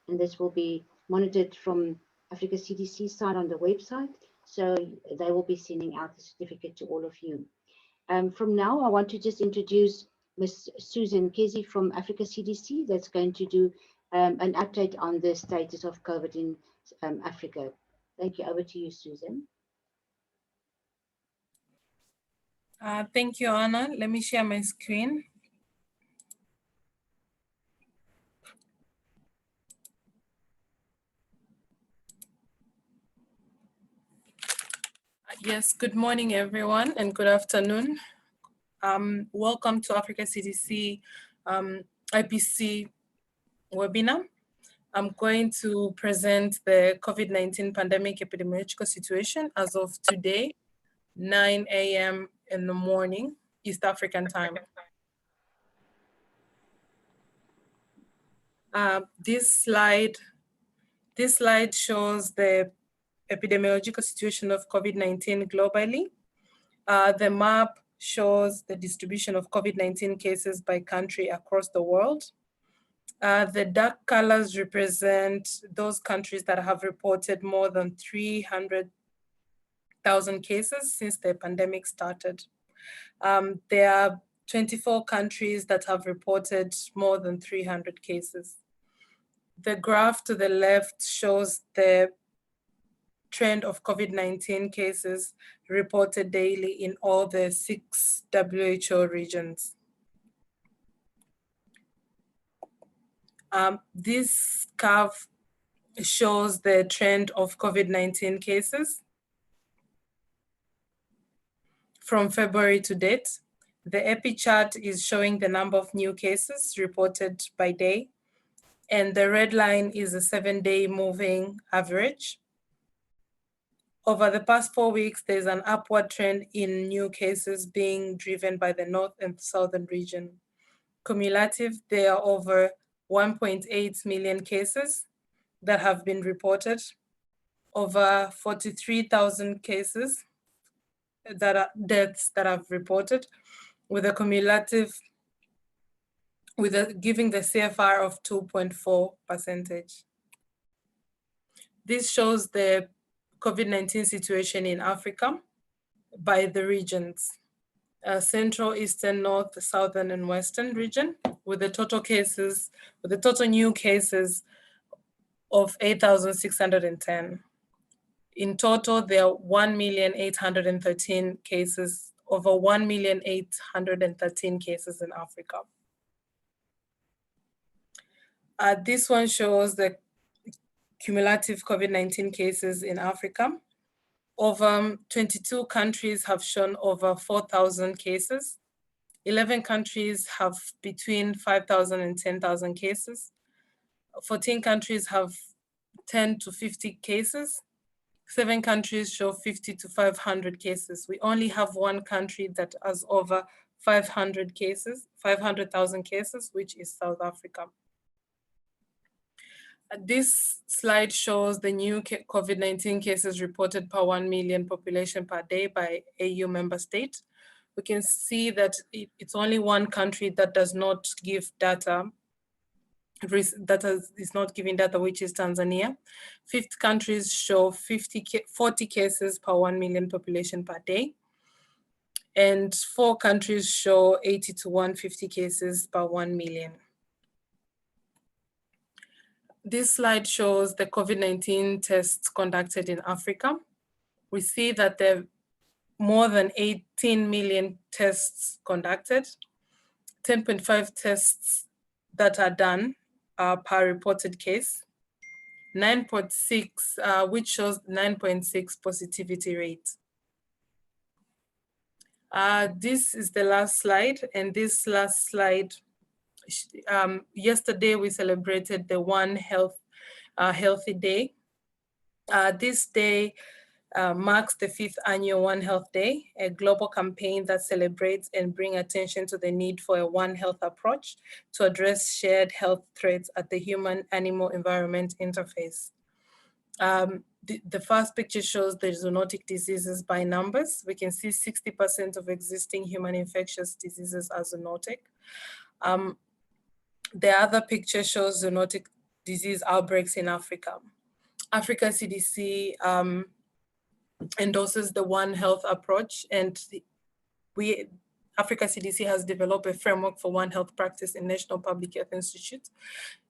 and this will be monitored from Africa CDC side on the website. So they will be sending out the certificate to all of you. From now, I want to just introduce Ms. Susan Kezi from Africa CDC that's going to do an update on the status of COVID in Africa. Thank you. Over to you, Susan. Thank you, Anna. Let me share my screen. Yes, good morning, everyone, and good afternoon. Welcome to Africa CDC IPC webinar. I'm going to present the COVID-19 pandemic epidemiological situation as of today, 9 a.m. in the morning, East African time. This slide shows the epidemiological situation of COVID-19 globally. The map shows the distribution of COVID-19 cases by country across the world. The dark colors represent those countries that have reported more than 300,000 cases since the pandemic started. There are 24 countries that have reported more than 300 cases. The graph to the left shows the trend of COVID-19 cases reported daily in all the 6 WHO regions. This curve shows the trend of COVID-19 cases from February to date. The epi chart is showing the number of new cases reported by day, and the red line is a 7-day moving average. Over the past 4 weeks, there's an upward trend in new cases being driven by the North and Southern region. Cumulative, there are over 1.8 million cases that have been reported, over 43,000 cases that are deaths that have reported, with a cumulative, giving the CFR of 2.4%. This shows the COVID-19 situation in Africa by the regions, Central, Eastern, North, Southern, and Western region, with the total new cases of 8,610. In total, there are 1,813 cases, over 1,813 cases in Africa. This one shows the cumulative COVID-19 cases in Africa. Over 22 countries have shown over 4,000 cases. 11 countries have between 5,000 and 10,000 cases. 14 countries have 10 to 50 cases. 7 countries show 50 to 500 cases. We only have 1 country that has over 500,000 cases, which is South Africa. This slide shows the new COVID-19 cases reported per 1 million population per day by AU member state. We can see that it's only 1 country that does not give data, is not giving data, which is Tanzania. 50 countries show 40 cases per 1 million population per day. And 4 countries show 80 to 150 cases per 1 million. This slide shows the COVID-19 tests conducted in Africa. We see that there are more than 18 million tests conducted, 10.5 tests that are done per reported case, 9.6, which shows 9.6 positivity rate. This is the last slide, and this last slide, yesterday we celebrated the One Healthy Day. This day marks the 5th annual One Health Day, a global campaign that celebrates and brings attention to the need for a One Health approach to address shared health threats at the human-animal environment interface. The first picture shows the zoonotic diseases by numbers. We can see 60% of existing human infectious diseases are zoonotic. The other picture shows zoonotic disease outbreaks in Africa. Africa CDC endorses the One Health approach, and Africa CDC has developed a framework for One Health practice in National Public Health Institute.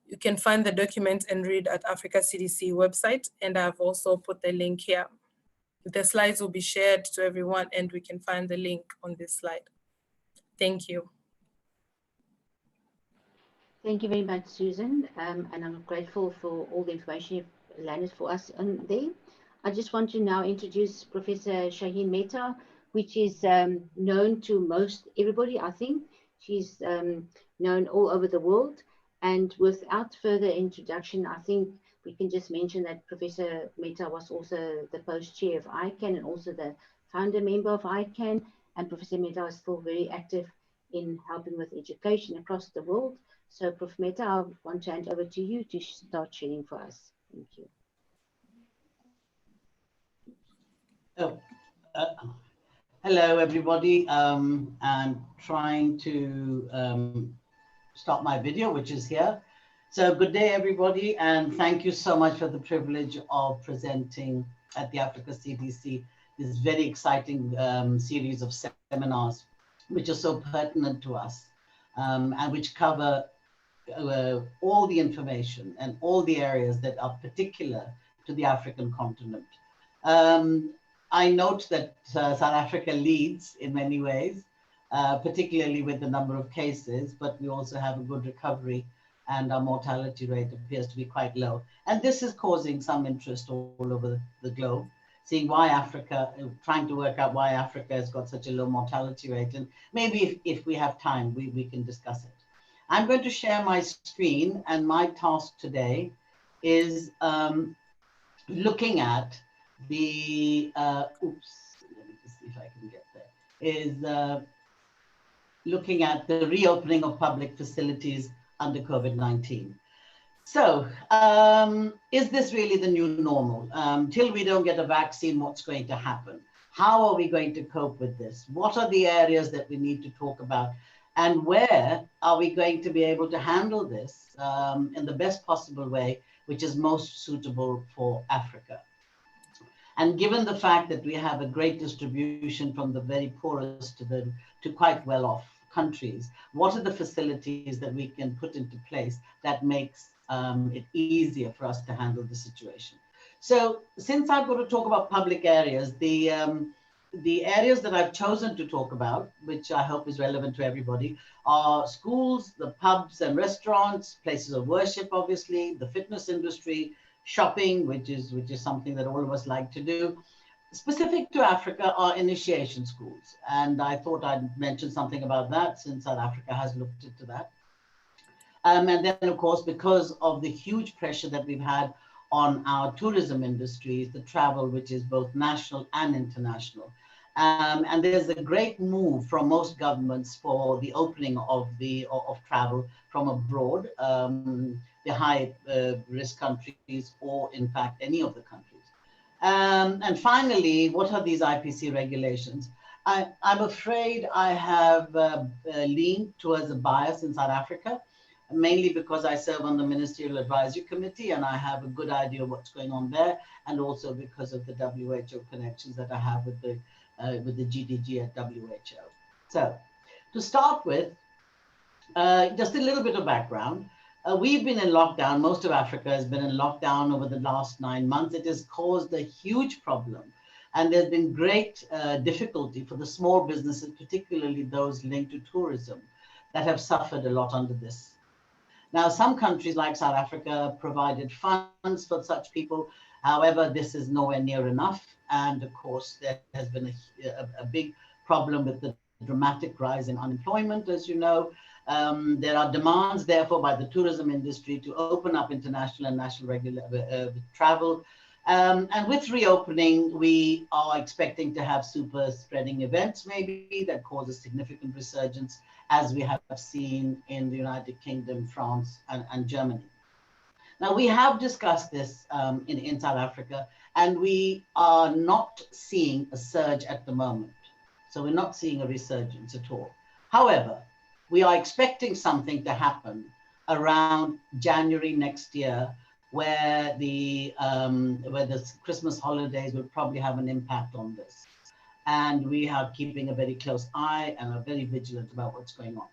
You can find the document and read at Africa CDC website, and I've also put the link here. The slides will be shared to everyone, and we can find the link on this slide. Thank you. Thank you very much, Susan, and I'm grateful for all the information you've landed for us on there. I just want to now introduce Professor Shaheen Mehta, which is known to most everybody, I think. She's known all over the world. And without further introduction, I think we can just mention that Professor Mehta was also the post-chair of ICANN and also the founder member of ICANN. And Professor Mehta is still very active in helping with education across the world. So, Prof. Mehta, I want to hand over to you to start sharing for us. Thank you. Hello, everybody. I'm trying to start my video, which is here. So good day, everybody, and thank you so much for the privilege of presenting at the Africa CDC this very exciting series of seminars, which are so pertinent to us and which cover all the information and all the areas that are particular to the African continent. I note that South Africa leads in many ways, particularly with the number of cases, but we also have a good recovery and our mortality rate appears to be quite low. And this is causing some interest all over the globe, seeing why Africa, trying to work out why Africa has got such a low mortality rate. And maybe if we have time, we can discuss it. I'm going to share my screen, and my task today is looking at the, let me just see if I can get there, is looking at the reopening of public facilities under COVID-19. So is this really the new normal? Till we don't get a vaccine, what's going to happen? How are we going to cope with this? What are the areas that we need to talk about? And where are we going to be able to handle this in the best possible way, which is most suitable for Africa? And given the fact that we have a great distribution from the very poorest to quite well-off countries, what are the facilities that we can put into place that makes it easier for us to handle the situation? So since I'm going to talk about public areas, the areas that I've chosen to talk about, which I hope is relevant to everybody, are schools, the pubs and restaurants, places of worship, obviously, the fitness industry, shopping, which is something that all of us like to do. Specific to Africa are initiation schools. And I thought I'd mention something about that since South Africa has looked into that. And then, of course, because of the huge pressure that we've had on our tourism industries, the travel, which is both national and international. And there's a great move from most governments for the opening of travel from abroad, the high risk countries, or in fact, any of the countries. And finally, what are these IPC regulations? I'm afraid I have leaned towards a bias in South Africa, mainly because I serve on the Ministerial Advisory Committee and I have a good idea of what's going on there, and also because of the WHO connections that I have with the GDG at WHO. So to start with, just a little bit of background. We've been in lockdown. Most of Africa has been in lockdown over the last 9 months. It has caused a huge problem. And there's been great difficulty for the small businesses, particularly those linked to tourism, that have suffered a lot under this. Now, some countries like South Africa provided funds for such people. However, this is nowhere near enough. And of course, there has been a big problem with the dramatic rise in unemployment, as you know. There are demands, therefore, by the tourism industry to open up international and national travel. And with reopening, we are expecting to have super spreading events, maybe, that cause a significant resurgence, as we have seen in the United Kingdom, France, and Germany. Now, we have discussed this in South Africa, and we are not seeing a surge at the moment. So we're not seeing a resurgence at all. However, we are expecting something to happen around January next year, where the Christmas holidays will probably have an impact on this. And we are keeping a very close eye and are very vigilant about what's going on.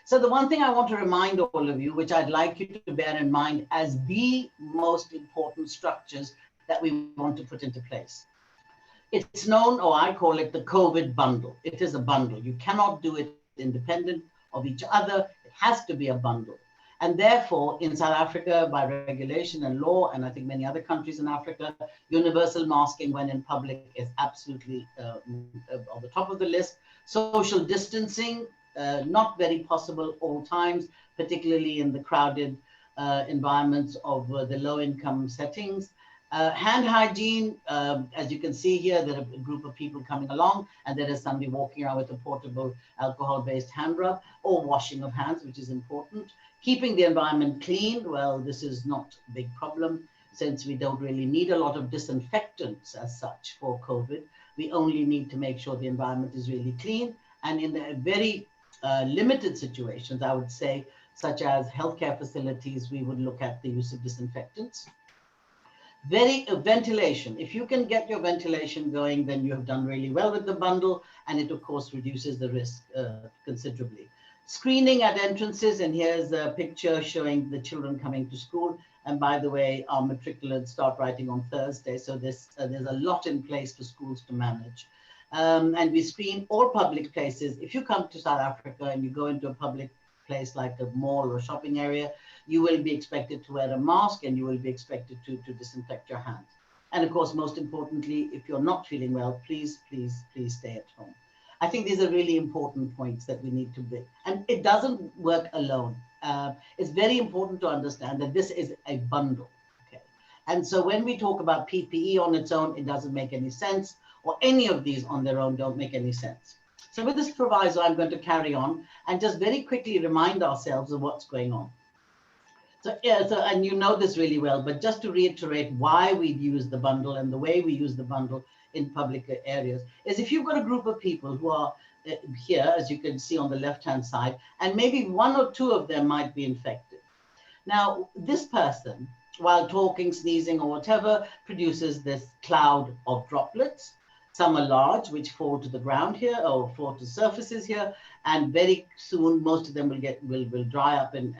So the one thing I want to remind all of you, which I'd like you to bear in mind as the most important structures that we want to put into place. It's known, or I call it the COVID bundle. It is a bundle. You cannot do it independent of each other. It has to be a bundle. And therefore, in South Africa, by regulation and law, and I think many other countries in Africa, universal masking when in public is absolutely on the top of the list. Social distancing, not very possible all times, particularly in the crowded environments of the low-income settings. Hand hygiene, as you can see here, there are a group of people coming along, and there is somebody walking around with a portable alcohol-based hand rub, or washing of hands, which is important. Keeping the environment clean, well, this is not a big problem, since we don't really need a lot of disinfectants as such for COVID. We only need to make sure the environment is really clean. And in the very limited situations, I would say, such as healthcare facilities, we would look at the use of disinfectants. Ventilation. If you can get your ventilation going, then you have done really well with the bundle, and it of course reduces the risk considerably. Screening at entrances, and here's a picture showing the children coming to school. And by the way, our matriculants start writing on Thursday, so there's a lot in place for schools to manage. And we screen all public places. If you come to South Africa and you go into a public place like a mall or shopping area, you will be expected to wear a mask, and you will be expected to disinfect your hands. And of course, most importantly, if you're not feeling well, please, please, please stay at home. I think these are really important points that we need to make. And it doesn't work alone. It's very important to understand that this is a bundle. Okay? And so when we talk about PPE on its own, it doesn't make any sense, or any of these on their own don't make any sense. So with this proviso, I'm going to carry on and just very quickly remind ourselves of what's going on. So, and you know this really well, but just to reiterate why we use the bundle and the way we use the bundle in public areas is, if you've got a group of people who are here, as you can see on the left-hand side, and maybe one or two of them might be infected. Now, this person, while talking, sneezing, or whatever, produces this cloud of droplets. Some are large, which fall to the ground here or fall to surfaces here, and very soon most of them will dry up and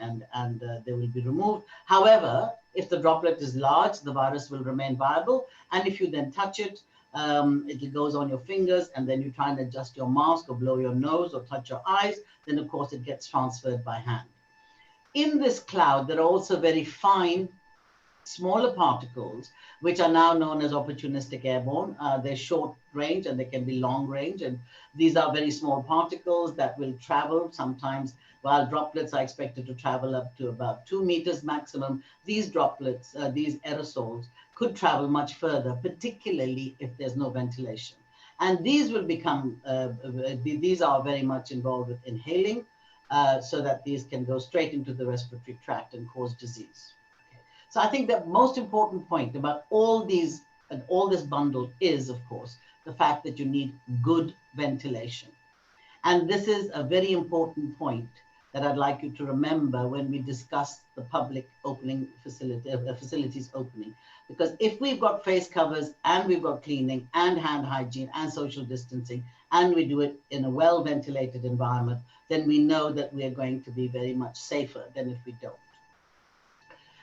they will be removed. However, if the droplet is large, the virus will remain viable, and if you then touch it, it goes on your fingers, and then you try and adjust your mask or blow your nose or touch your eyes, then of course it gets transferred by hand. In this cloud, there are also very fine, smaller particles, which are now known as opportunistic airborne. They're short range and they can be long range. And these are very small particles that will travel sometimes, while droplets are expected to travel up to about 2 meters maximum. These droplets, these aerosols, could travel much further, particularly if there's no ventilation. And these will become, these are very much involved with inhaling, so that these can go straight into the respiratory tract and cause disease. So I think the most important point about all these and all this bundle is, of course, the fact that you need good ventilation. And this is a very important point that I'd like you to remember when we discuss the public opening facilities opening. Because if we've got face covers and we've got cleaning and hand hygiene and social distancing, and we do it in a well-ventilated environment, then we know that we are going to be very much safer than if we don't.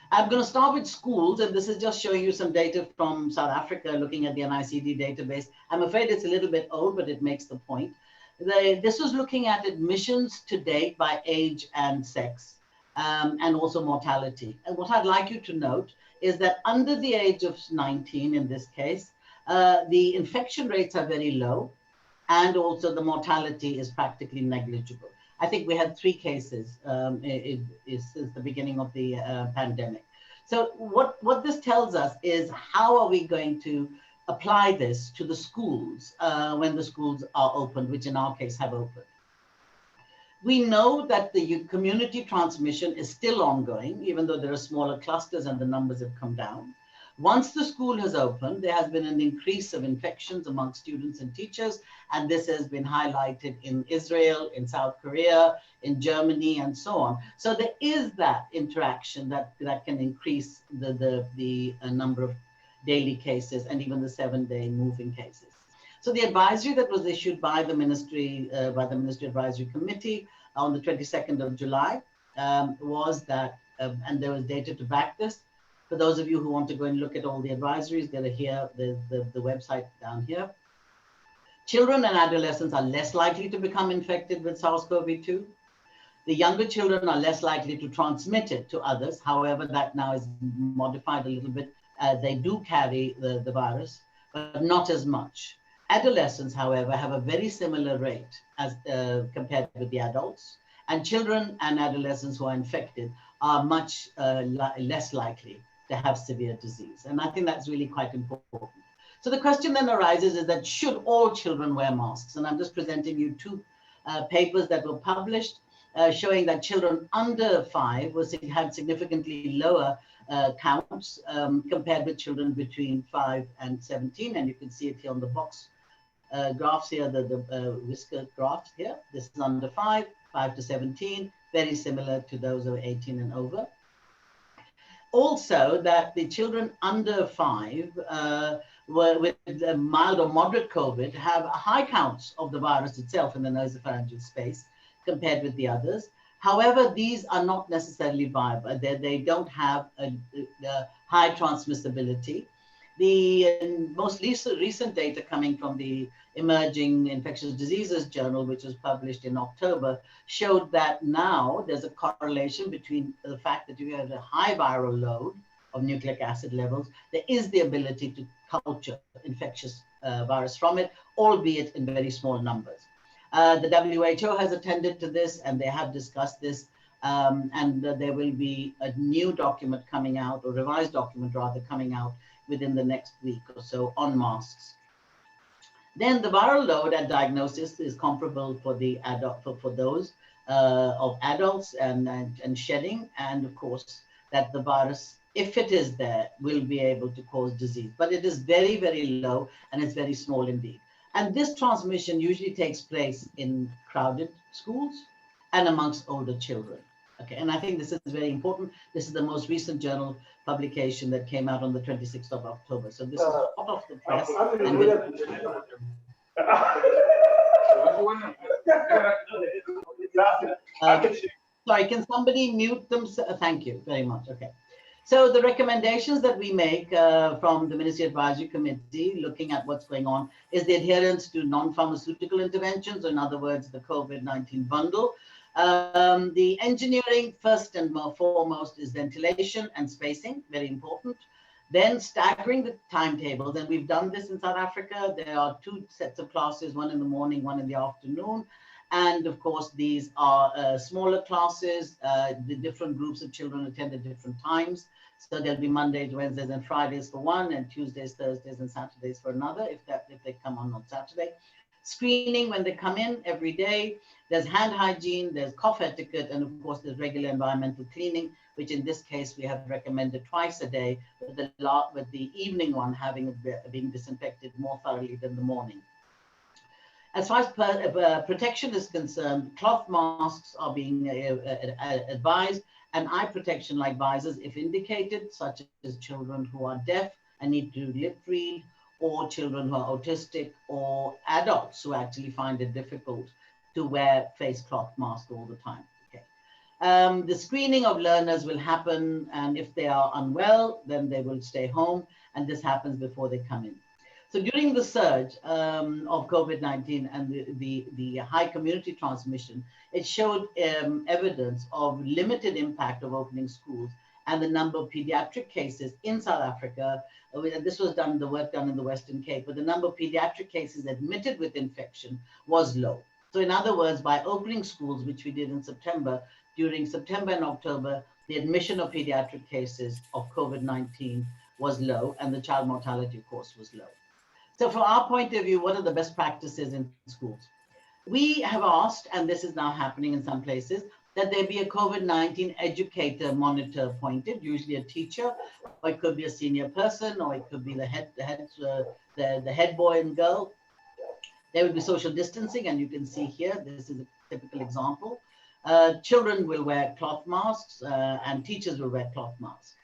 I'm going to start with schools, and this is just showing you some data from South Africa, looking at the NICD database. I'm afraid it's a little bit old, but it makes the point. This was looking at admissions to date by age and sex, and also mortality. And what I'd like you to note is that under the age of 19, in this case, the infection rates are very low, and also the mortality is practically negligible. I think we had 3 cases since the beginning of the pandemic. So what this tells us is, how are we going to apply this to the schools when the schools are opened, which in our case have opened? We know that the community transmission is still ongoing, even though there are smaller clusters and the numbers have come down. Once the school has opened, there has been an increase of infections among students and teachers, and this has been highlighted in Israel, in South Korea, in Germany, and so on. So there is that interaction that can increase the number of daily cases and even the 7-day moving cases. So the advisory that was issued by the Ministry Advisory Committee on the 22nd of July was that, and there was data to back this. For those of you who want to go and look at all the advisories, they're here, the website down here. Children and adolescents are less likely to become infected with SARS-CoV-2. The younger children are less likely to transmit it to others. However, that now is modified a little bit. They do carry the virus, but not as much. Adolescents, however, have a very similar rate as compared with the adults. And children and adolescents who are infected are much less likely to have severe disease. And I think that's really quite important. So the question then arises is that should all children wear masks? And I'm just presenting you two papers that were published showing that children under 5 had significantly lower counts compared with children between 5 and 17. And you can see it here on the box graphs here, the whisker graphs here. This is under 5 to 17, very similar to those who are 18 and over. Also, that the children under 5 with mild or moderate COVID have high counts of the virus itself in the nasopharyngeal space compared with the others. However, these are not necessarily viable. They don't have a high transmissibility. The most recent data coming from the Emerging Infectious Diseases Journal, which was published in October, showed that now there's a correlation between the fact that you have a high viral load of nucleic acid levels. There is the ability to culture infectious virus from it, albeit in very small numbers. The WHO has attended to this and they have discussed this, and there will be a new document coming out, or revised document rather, coming out within the next week or so on masks. Then the viral load at diagnosis is comparable for the for those of adults and shedding, and of course that the virus, if it is there, will be able to cause disease, but it is very, very low and it's very small indeed. And this transmission usually takes place in crowded schools and amongst older children. Okay, and I think this is very important. This is the most recent journal publication that came out on the 26th of October. So this is hot off the press. Sorry, can somebody mute them? Thank you very much. Okay. So the recommendations that we make from the Ministry Advisory Committee, looking at what's going on, is the adherence to non-pharmaceutical interventions, or in other words, the COVID-19 bundle. The engineering, first and foremost, is ventilation and spacing, very important. Then staggering the timetables, and we've done this in South Africa. There are 2 sets of classes, one in the morning, one in the afternoon. And of course, these are smaller classes. The different groups of children attend at different times. So there'll be Mondays, Wednesdays, and Fridays for one, and Tuesdays, Thursdays, and Saturdays for another, if they come on Saturday. Screening when they come in every day. There's hand hygiene, there's cough etiquette, and of course there's regular environmental cleaning, which in this case we have recommended twice a day, with the evening one being disinfected more thoroughly than the morning. As far as protection is concerned, cloth masks are being advised, and eye protection like visors if indicated, such as children who are deaf and need to lip read, or children who are autistic, or adults who actually find it difficult to wear face cloth masks all the time. Okay. The screening of learners will happen, and if they are unwell, then they will stay home, and this happens before they come in. So during the surge of COVID-19 and the high community transmission, it showed evidence of limited impact of opening schools and the number of pediatric cases in South Africa. This was done, the work done in the Western Cape, but the number of pediatric cases admitted with infection was low. So in other words, by opening schools, which we did in September, during September and October, the admission of pediatric cases of COVID-19 was low, and the child mortality, of course, was low. So from our point of view, what are the best practices in schools? We have asked, and this is now happening in some places, that there be a COVID-19 educator monitor appointed, usually a teacher, or it could be a senior person, or it could be the head boy and girl. There will be social distancing, and you can see here, this is a typical example. Children will wear cloth masks, and teachers will wear cloth masks.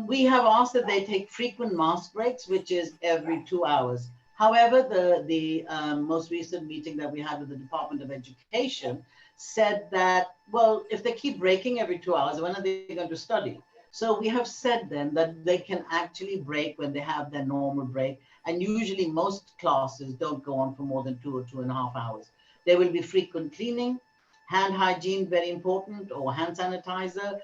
We have asked that they take frequent mask breaks, which is every 2 hours. However, the most recent meeting that we had with the Department of Education said that, well, if they keep breaking every 2 hours, when are they going to study? So we have said then that they can actually break when they have their normal break. And usually most classes don't go on for more than 2 or 2.5 hours. There will be frequent cleaning, hand hygiene, very important, or hand sanitizer.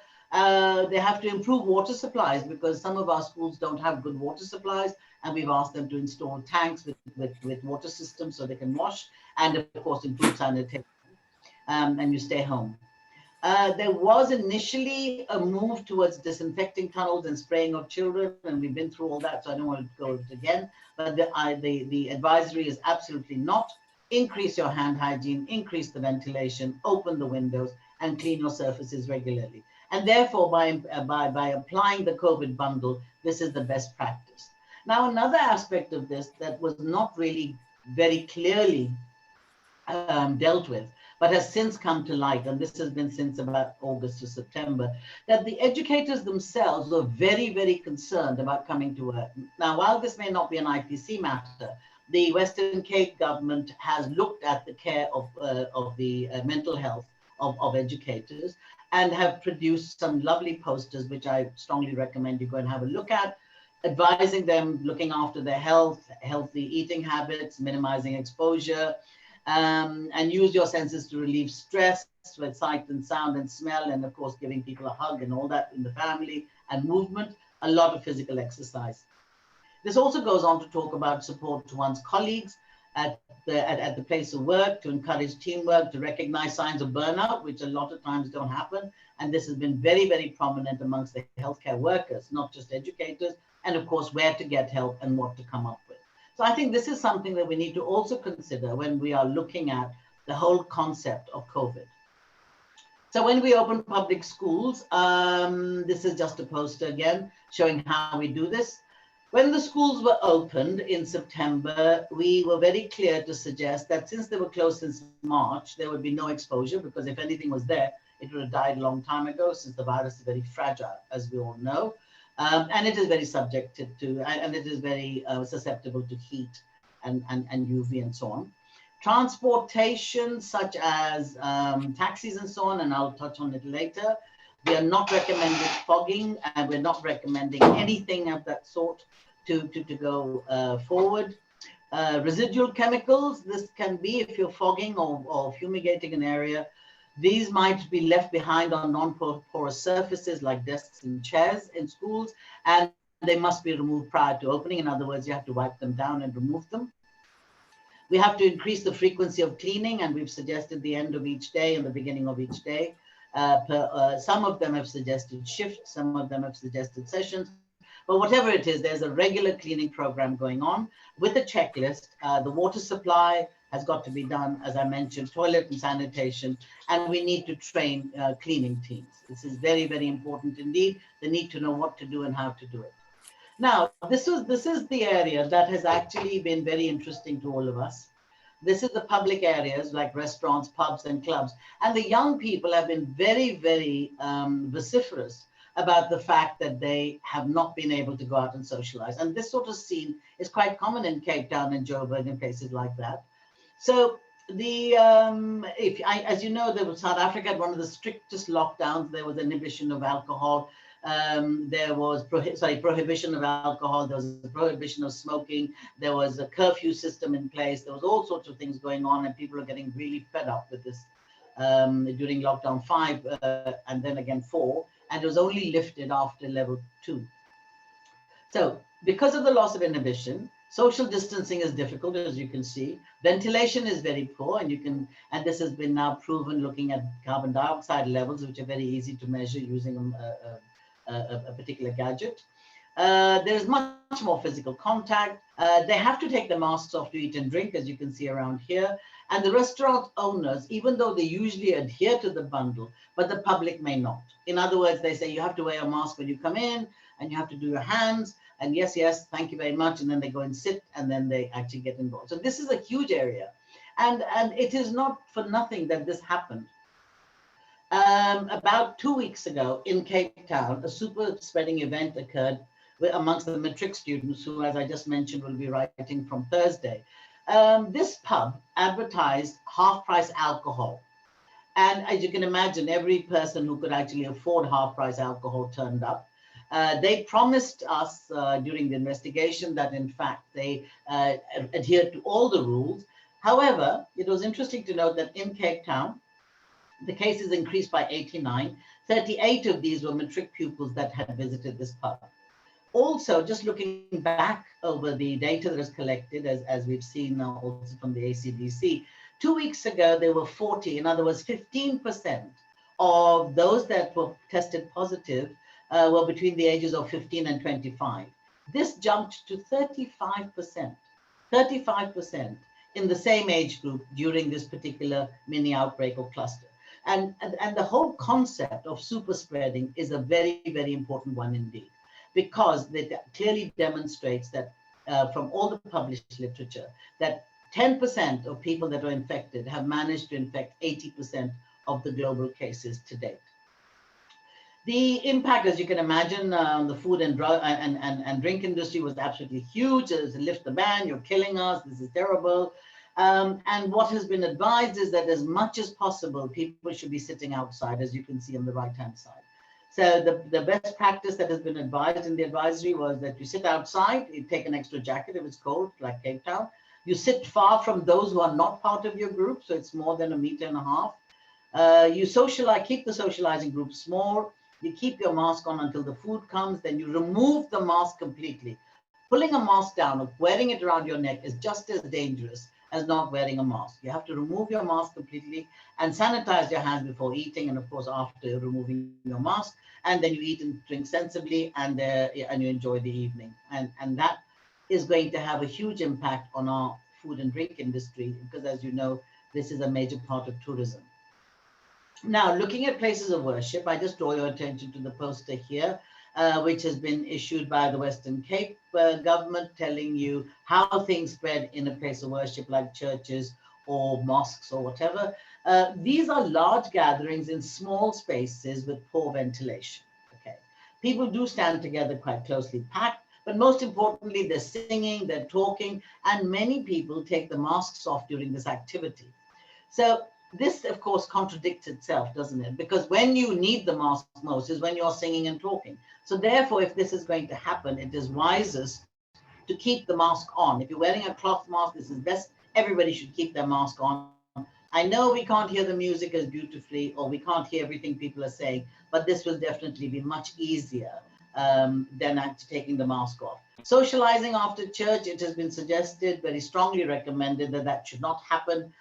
They have to improve water supplies because some of our schools don't have good water supplies, and we've asked them to install tanks with water systems so they can wash, and of course improve sanitation, and you stay home. There was initially a move towards disinfecting tunnels and spraying of children, and we've been through all that, so I don't want to go over it again, but the advisory is absolutely not. Increase your hand hygiene, increase the ventilation, open the windows, and clean your surfaces regularly. And therefore, by applying the COVID bundle, this is the best practice. Now, another aspect of this that was not really very clearly dealt with, but has since come to light, and this has been since about August to September, that the educators themselves were very, very concerned about coming to work. Now, while this may not be an IPC matter, the Western Cape government has looked at the care of the mental health of educators and have produced some lovely posters, which I strongly recommend you go and have a look at, advising them, looking after their health, healthy eating habits, minimizing exposure, and use your senses to relieve stress with sight and sound and smell, and of course, giving people a hug and all that in the family, and movement, a lot of physical exercise. This also goes on to talk about support to one's colleagues at the place of work, to encourage teamwork, to recognize signs of burnout, which a lot of times don't happen. And this has been very, very prominent amongst the healthcare workers, not just educators, and of course, where to get help and what to come up with. So I think this is something that we need to also consider when we are looking at the whole concept of COVID. So when we open public schools, this is just a poster again, showing how we do this. When the schools were opened in September, we were very clear to suggest that since they were closed since March, there would be no exposure, because if anything was there, it would have died a long time ago, since the virus is very fragile, as we all know. And it is very subjected to, and it is very susceptible to heat and UV and so on. Transportation, such as taxis and so on, and I'll touch on it later. We are not recommending fogging, and we're not recommending anything of that sort to go forward. Residual chemicals, this can be if you're fogging or fumigating an area. These might be left behind on non-porous surfaces like desks and chairs in schools, and they must be removed prior to opening. In other words, you have to wipe them down and remove them. We have to increase the frequency of cleaning, and we've suggested the end of each day and the beginning of each day. Some of them have suggested shifts, some of them have suggested sessions, but whatever it is, there's a regular cleaning program going on with a checklist. The water supply has got to be done, as I mentioned, toilet and sanitation, and we need to train cleaning teams. This is very, very important indeed. They need to know what to do and how to do it. Now, this is the area that has actually been very interesting to all of us. This is the public areas like restaurants, pubs, and clubs. And the young people have been very, very vociferous about the fact that they have not been able to go out and socialize. And this sort of scene is quite common in Cape Town and Joburg and places like that. So as you know, South Africa had one of the strictest lockdowns. There was inhibition of alcohol. There was prohibition of alcohol, there was a prohibition of smoking, there was a curfew system in place, there was all sorts of things going on, and people are getting really fed up with this during lockdown 5 and then again 4, and it was only lifted after level 2. So because of the loss of inhibition, social distancing is difficult, as you can see. Ventilation is very poor, and this has been now proven looking at carbon dioxide levels, which are very easy to measure using a particular gadget. There's much more physical contact. They have to take the masks off to eat and drink, as you can see around here. And the restaurant owners, even though they usually adhere to the bundle, but the public may not. In other words, they say you have to wear a mask when you come in, and you have to do your hands, and yes, yes, thank you very much. And then they go and sit, and then they actually get involved. So this is a huge area. And it is not for nothing that this happened. About 2 weeks ago in Cape Town, a super spreading event occurred amongst the matric students who, as I just mentioned, will be writing from Thursday. This pub advertised half-price alcohol. And as you can imagine, every person who could actually afford half-price alcohol turned up. They promised us during the investigation that, in fact, they adhered to all the rules. However, it was interesting to note that in Cape Town, the cases increased by 89. 38 of these were matric pupils that had visited this pub. Also, just looking back over the data that is collected, as we've seen now also from the ACDC, 2 weeks ago, there were 40, in other words, 15% of those that were tested positive were between the ages of 15 and 25. This jumped to 35%, 35% in the same age group during this particular mini outbreak or cluster. And the whole concept of super spreading is a very, very important one indeed, because it clearly demonstrates that from all the published literature, that 10% of people that are infected have managed to infect 80% of the global cases to date. The impact, as you can imagine, the food and drug and drink industry was absolutely huge. It was lift the ban, you're killing us, this is terrible. And what has been advised is that as much as possible, people should be sitting outside, as you can see on the right-hand side. So the best practice that has been advised in the advisory was that you sit outside, you take an extra jacket if it's cold, like Cape Town. You sit far from those who are not part of your group, so it's more than 1.5 meters. You socialize, keep the socializing group small. You keep your mask on until the food comes, then you remove the mask completely. Pulling a mask down or wearing it around your neck is just as dangerous as not wearing a mask. You have to remove your mask completely and sanitize your hands before eating, and of course after removing your mask, and then you eat and drink sensibly, and you enjoy the evening. And that is going to have a huge impact on our food and drink industry, because as you know, this is a major part of tourism. Now, looking at places of worship, I just draw your attention to the poster here, which has been issued by the Western Cape government, telling you how things spread in a place of worship like churches or mosques or whatever. These are large gatherings in small spaces with poor ventilation. Okay, people do stand together quite closely packed, but most importantly, they're singing, they're talking, and many people take the masks off during this activity. So this, of course, contradicts itself, doesn't it? Because when you need the mask most is when you're singing and talking. So therefore, if this is going to happen, it is wisest to keep the mask on. If you're wearing a cloth mask, this is best. Everybody should keep their mask on. I know we can't hear the music as beautifully, or we can't hear everything people are saying, but this will definitely be much easier than actually taking the mask off. Socializing after church, it has been suggested, very strongly recommended, that that should not happen.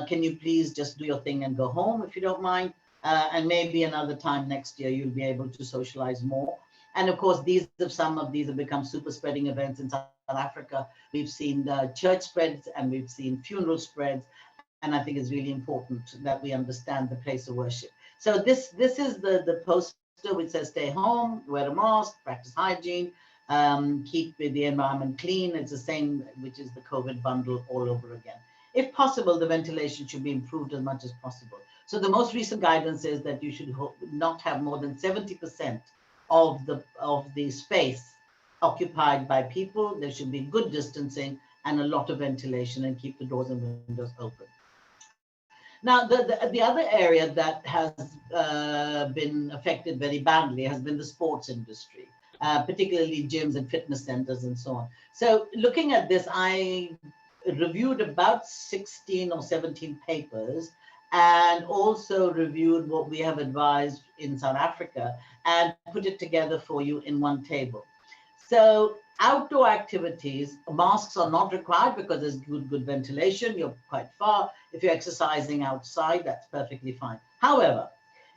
Can you please just do your thing and go home if you don't mind? And maybe another time next year, you'll be able to socialize more. And of course, some of these have become super spreading events in South Africa. We've seen church spreads and we've seen funeral spreads. And I think it's really important that we understand the place of worship. So this is the poster which says stay home, wear a mask, practice hygiene, keep the environment clean. It's the same, which is the COVID bundle all over again. If possible, the ventilation should be improved as much as possible. So the most recent guidance is that you should not have more than 70% of the space occupied by people. There should be good distancing and a lot of ventilation, and keep the doors and windows open. Now, the other area that has been affected very badly has been the sports industry, particularly gyms and fitness centers and so on. So looking at this, I reviewed about 16 or 17 papers, and also reviewed what we have advised in South Africa and put it together for you in one table. So outdoor activities, masks are not required because there's good ventilation. You're quite far. If you're exercising outside, that's perfectly fine. However,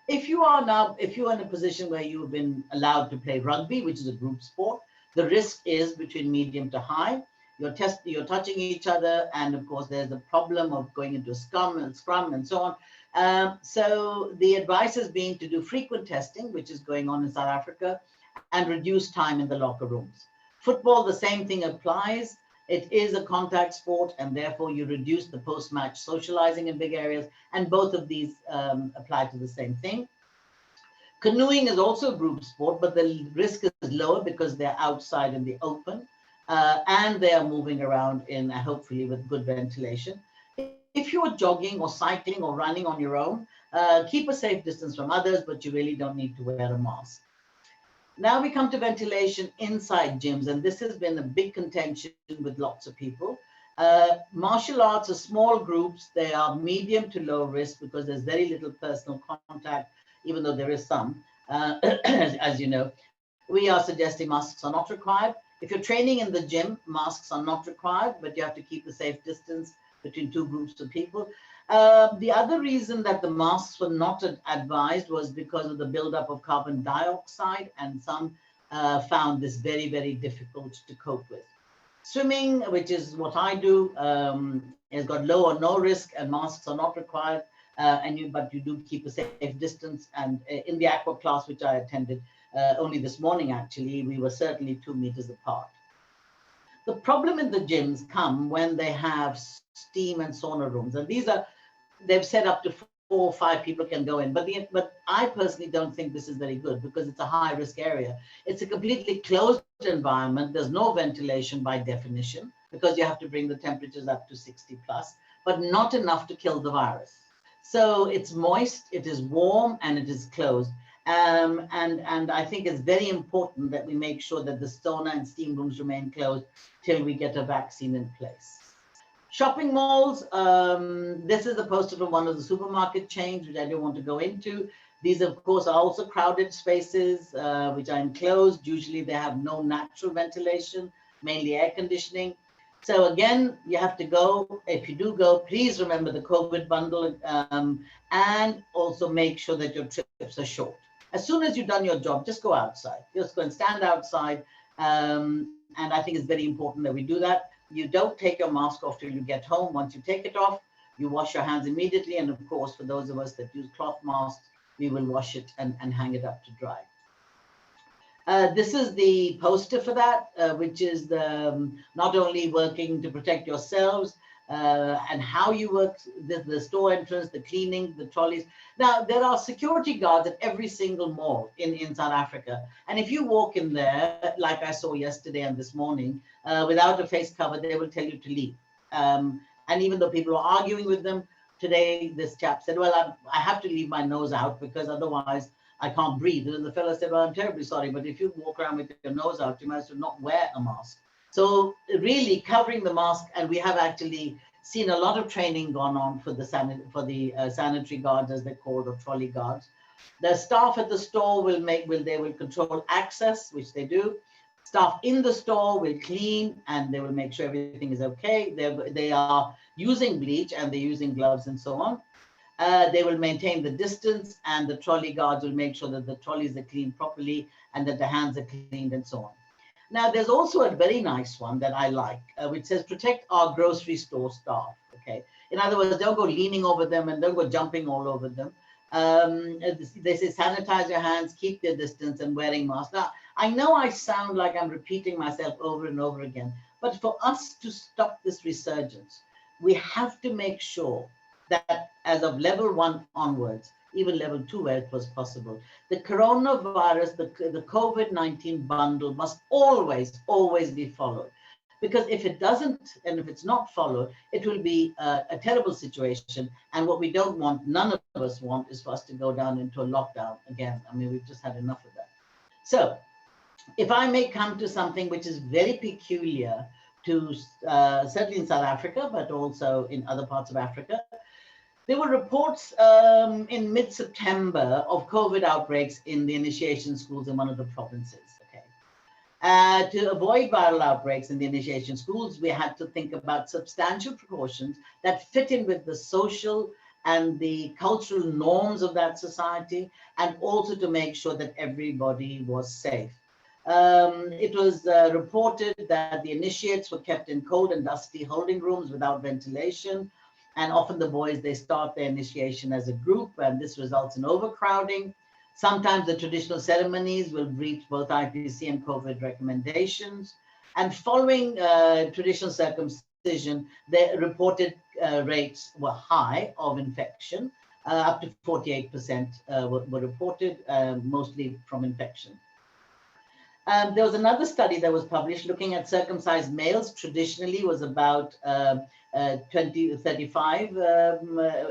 if you are in a position where you've been allowed to play rugby, which is a group sport, The risk is between medium to high. You're touching each other, and of course there's the problem of going into scrum and so on. So the advice has been to do frequent testing, which is going on in South Africa, and reduce time in the locker rooms. Football, the same thing applies. It is a contact sport, and therefore you reduce the post-match socializing in big areas, and both of these apply to the same thing. Canoeing is also a group sport, but the risk is lower because they're outside in the open, and they are moving around in hopefully with good ventilation. If you're jogging or cycling or running on your own, keep a safe distance from others, but you really don't need to wear a mask. Now we come to ventilation inside gyms, and this has been a big contention with lots of people. Martial arts are small groups. They are medium to low risk because there's very little personal contact, even though there is some, as you know. We are suggesting masks are not required. If you're training in the gym, masks are not required, but you have to keep a safe distance between two groups of people. The other reason that the masks were not advised was because of the buildup of carbon dioxide, and some found this very, very difficult to cope with. Swimming, which is what I do, has got low or no risk, and masks are not required. But you do keep a safe distance. And in the aqua class, which I attended only this morning, actually, we were certainly 2 meters apart. The problem in the gyms come when they have steam and sauna rooms, and they've set up to 4 or 5 people can go in. But I personally don't think this is very good because it's a high risk area. It's a completely closed environment. There's no ventilation by definition because you have to bring the temperatures up to 60 plus, but not enough to kill the virus. So it's moist, it is warm, and it is closed. And I think it's very important that we make sure that the sauna and steam rooms remain closed till we get a vaccine in place. Shopping malls, this is a poster from one of the supermarket chains, which I don't want to go into. These, of course, are also crowded spaces, which are enclosed. Usually they have no natural ventilation, mainly air conditioning. So again, you have to go. If you do go, please remember the COVID bundle, and also make sure that your trips are short. As soon as you've done your job, just go outside. Just go and stand outside. And I think it's very important that we do that. You don't take your mask off till you get home. Once you take it off, you wash your hands immediately. And of course, for those of us that use cloth masks, we will wash it and hang it up to dry. This is the poster for that, which is not only working to protect yourselves and how you work, the store entrance, the cleaning, the trolleys. Now, there are security guards at every single mall in South Africa. And if you walk in there, like I saw yesterday and this morning, without a face cover, they will tell you to leave. And even though people are arguing with them, today this chap said, well, I have to leave my nose out because otherwise I can't breathe. And the fellow said, well, I'm terribly sorry, but if you walk around with your nose out, you might as well not wear a mask. So really covering the mask, and we have actually seen a lot of training gone on for the sanitary guards, as they're called, or trolley guards. The staff at the store will control access, which they do. Staff in the store will clean, and they will make sure everything is okay. They are using bleach, and they're using gloves and so on. They will maintain the distance, and the trolley guards will make sure that the trolleys are cleaned properly and that the hands are cleaned and so on. Now, there's also a very nice one that I like, which says, protect our grocery store staff, okay? In other words, don't go leaning over them and don't go jumping all over them. They say, sanitize your hands, keep their distance, and wearing masks. Now, I know I sound like I'm repeating myself over and over again, but for us to stop this resurgence, we have to make sure that as of level 1 onwards, even level 2 where it was possible, the coronavirus, the COVID-19 bundle must always be followed. Because if it doesn't, and if it's not followed, it will be a terrible situation. And what we don't want, none of us want, is for us to go down into a lockdown again. I mean, we've just had enough of that. So if I may come to something which is very peculiar to, certainly in South Africa, but also in other parts of Africa, there were reports in mid-September of COVID outbreaks in the initiation schools in one of the provinces. Okay, to avoid viral outbreaks in the initiation schools, we had to think about substantial precautions that fit in with the social and the cultural norms of that society, and also to make sure that everybody was safe. It was reported that the initiates were kept in cold and dusty holding rooms without ventilation. And often the boys, they start their initiation as a group, and this results in overcrowding. Sometimes the traditional ceremonies will breach both IPC and COVID recommendations. And following traditional circumcision, the reported rates were high of infection. Up to 48% were reported, mostly from infection. There was another study that was published looking at circumcised males. Traditionally was about 20 to 35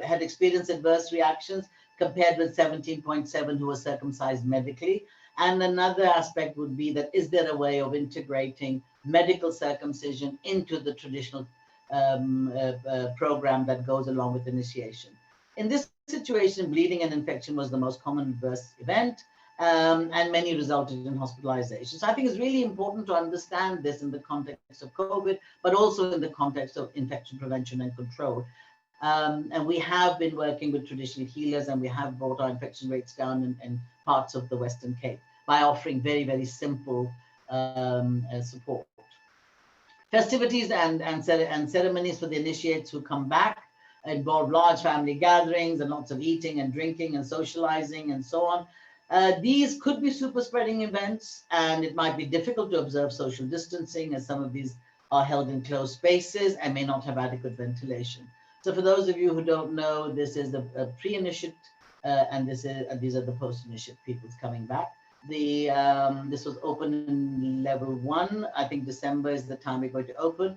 had experienced adverse reactions compared with 17.7 who were circumcised medically. And another aspect would be that, is there a way of integrating medical circumcision into the traditional program that goes along with initiation? In this situation, bleeding and infection was the most common adverse event. And many resulted in hospitalization. So I think it's really important to understand this in the context of COVID, but also in the context of infection prevention and control. And we have been working with traditional healers, and we have brought our infection rates down in parts of the Western Cape by offering very, very simple support. Festivities and ceremonies for the initiates who come back involve large family gatherings and lots of eating and drinking and socializing and so on. These could be super spreading events, and it might be difficult to observe social distancing as some of these are held in closed spaces and may not have adequate ventilation. So for those of you who don't know, this is a pre-initiate and these are the post-initiate peoples coming back. This was open in level 1. I think December is the time we're going to open.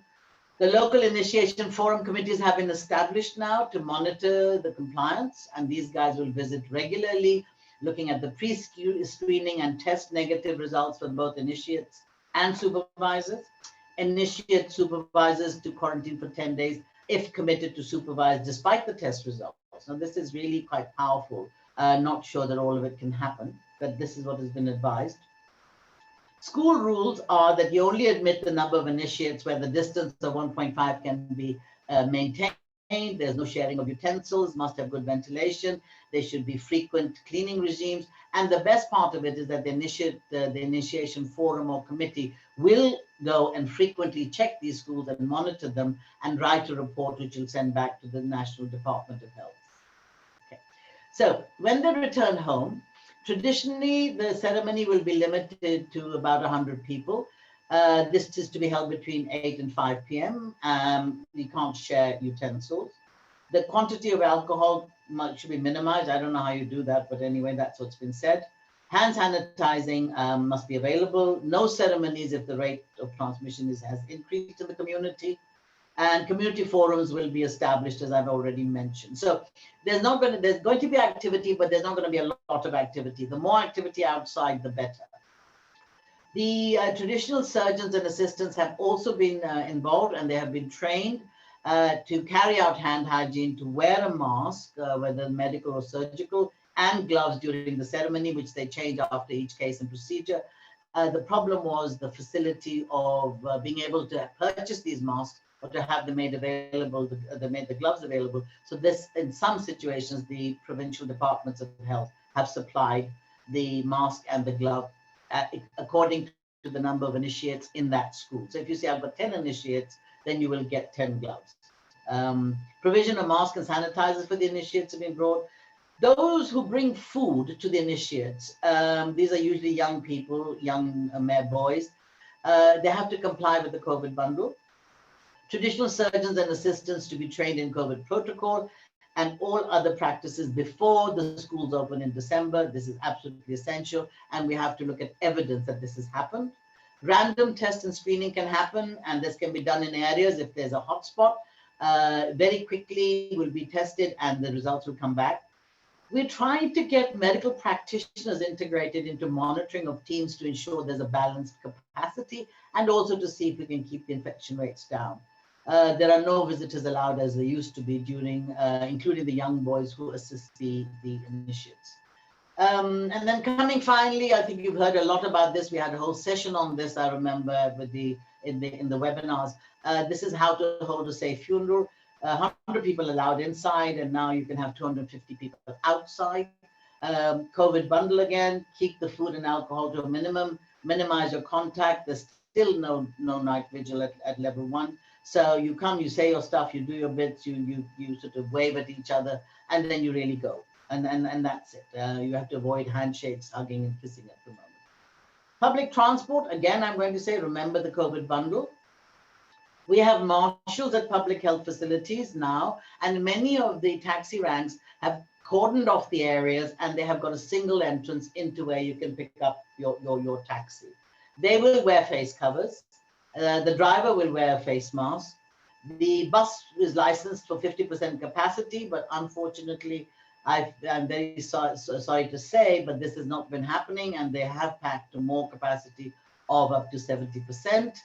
The local initiation forum committees have been established now to monitor the compliance, and these guys will visit regularly, looking at the pre-screening and test negative results for both initiates and supervisors. Initiate supervisors to quarantine for 10 days if committed to supervise despite the test results. Now, this is really quite powerful. Not sure that all of it can happen, but this is what has been advised. School rules are that you only admit the number of initiates where the distance of 1.5 can be maintained. There's no sharing of utensils, must have good ventilation. There should be frequent cleaning regimes. And the best part of it is that the initiation forum or committee will go and frequently check these schools and monitor them and write a report which will send back to the National Department of Health. Okay. So when they return home, traditionally the ceremony will be limited to about 100 people. This is to be held between 8 and 5 p.m. You can't share utensils. The quantity of alcohol should be minimized. I don't know how you do that, but anyway, that's what's been said. Hand sanitizing must be available. No ceremonies if the rate of transmission has increased in the community. And community forums will be established, as I've already mentioned. So there's going to be activity, but there's not going to be a lot of activity. The more activity outside, the better. The traditional surgeons and assistants have also been involved, and they have been trained to carry out hand hygiene, to wear a mask, whether medical or surgical, and gloves during the ceremony, which they change after each case and procedure. The problem was the facility of being able to purchase these masks or to have them made available, the gloves available. So this, in some situations, the provincial departments of health have supplied the mask and the glove according to the number of initiates in that school. So if you say I've got 10 initiates, then you will get 10 gloves. Provision of masks and sanitizers for the initiates have been brought. Those who bring food to the initiates, these are usually young people, young male boys, they have to comply with the COVID bundle. Traditional surgeons and assistants to be trained in COVID protocol, and all other practices before the schools open in December. This is absolutely essential, and we have to look at evidence that this has happened. Random test and screening can happen, and this can be done in areas if there's a hotspot. Very quickly will be tested and the results will come back. We're trying to get medical practitioners integrated into monitoring of teams to ensure there's a balanced capacity, and also to see if we can keep the infection rates down. There are no visitors allowed as there used to be during, including the young boys who assist the initiates. And then coming finally, I think you've heard a lot about this. We had a whole session on this, I remember, with in the webinars. This is how to hold a safe funeral. 100 people allowed inside, and now you can have 250 people outside. COVID bundle again, keep the food and alcohol to a minimum. minimize your contact. There's still no night vigil at level 1. So you come, you say your stuff, you do your bits, you sort of wave at each other, and then you really go. And that's it. You have to avoid handshakes, hugging, and kissing at the moment. Public transport, again, I'm going to say, remember the COVID bundle. We have marshals at public health facilities now, and many of the taxi ranks have cordoned off the areas, and they have got a single entrance into where you can pick up your taxi. They will wear face covers. The driver will wear a face mask. The bus is licensed for 50% capacity, but unfortunately, I'm very sorry to say, but this has not been happening, and they have packed to more capacity of up to 70%.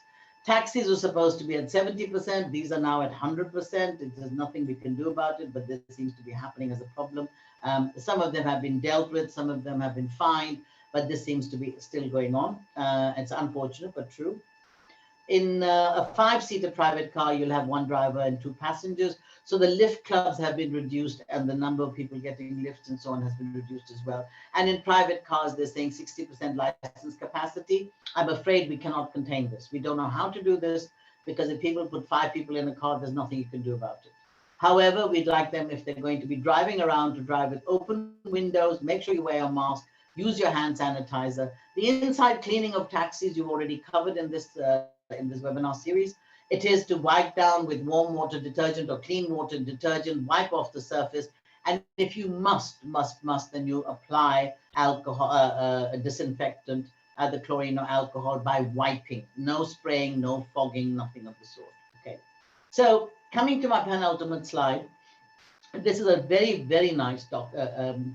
Taxis were supposed to be at 70%. These are now at 100%. There's nothing we can do about it, but this seems to be happening as a problem. Some of them have been dealt with, some of them have been fined, but this seems to be still going on. It's unfortunate, but true. In a 5-seater private car, you'll have 1 driver and 2 passengers. So the lift clubs have been reduced, and the number of people getting lifts and so on has been reduced as well. And in private cars, they're saying 60% license capacity. I'm afraid we cannot contain this. We don't know how to do this, because if people put 5 people in a car, there's nothing you can do about it. However, we'd like them, if they're going to be driving around, to drive with open windows, make sure you wear a mask, use your hand sanitizer. The inside cleaning of taxis, you've already covered in this webinar series. It is to wipe down with warm water detergent or clean water detergent, wipe off the surface. And if you must, then you apply alcohol, a disinfectant, either chlorine or alcohol, by wiping. No spraying, no fogging, nothing of the sort. Okay. So coming to my penultimate slide, this is a very, very nice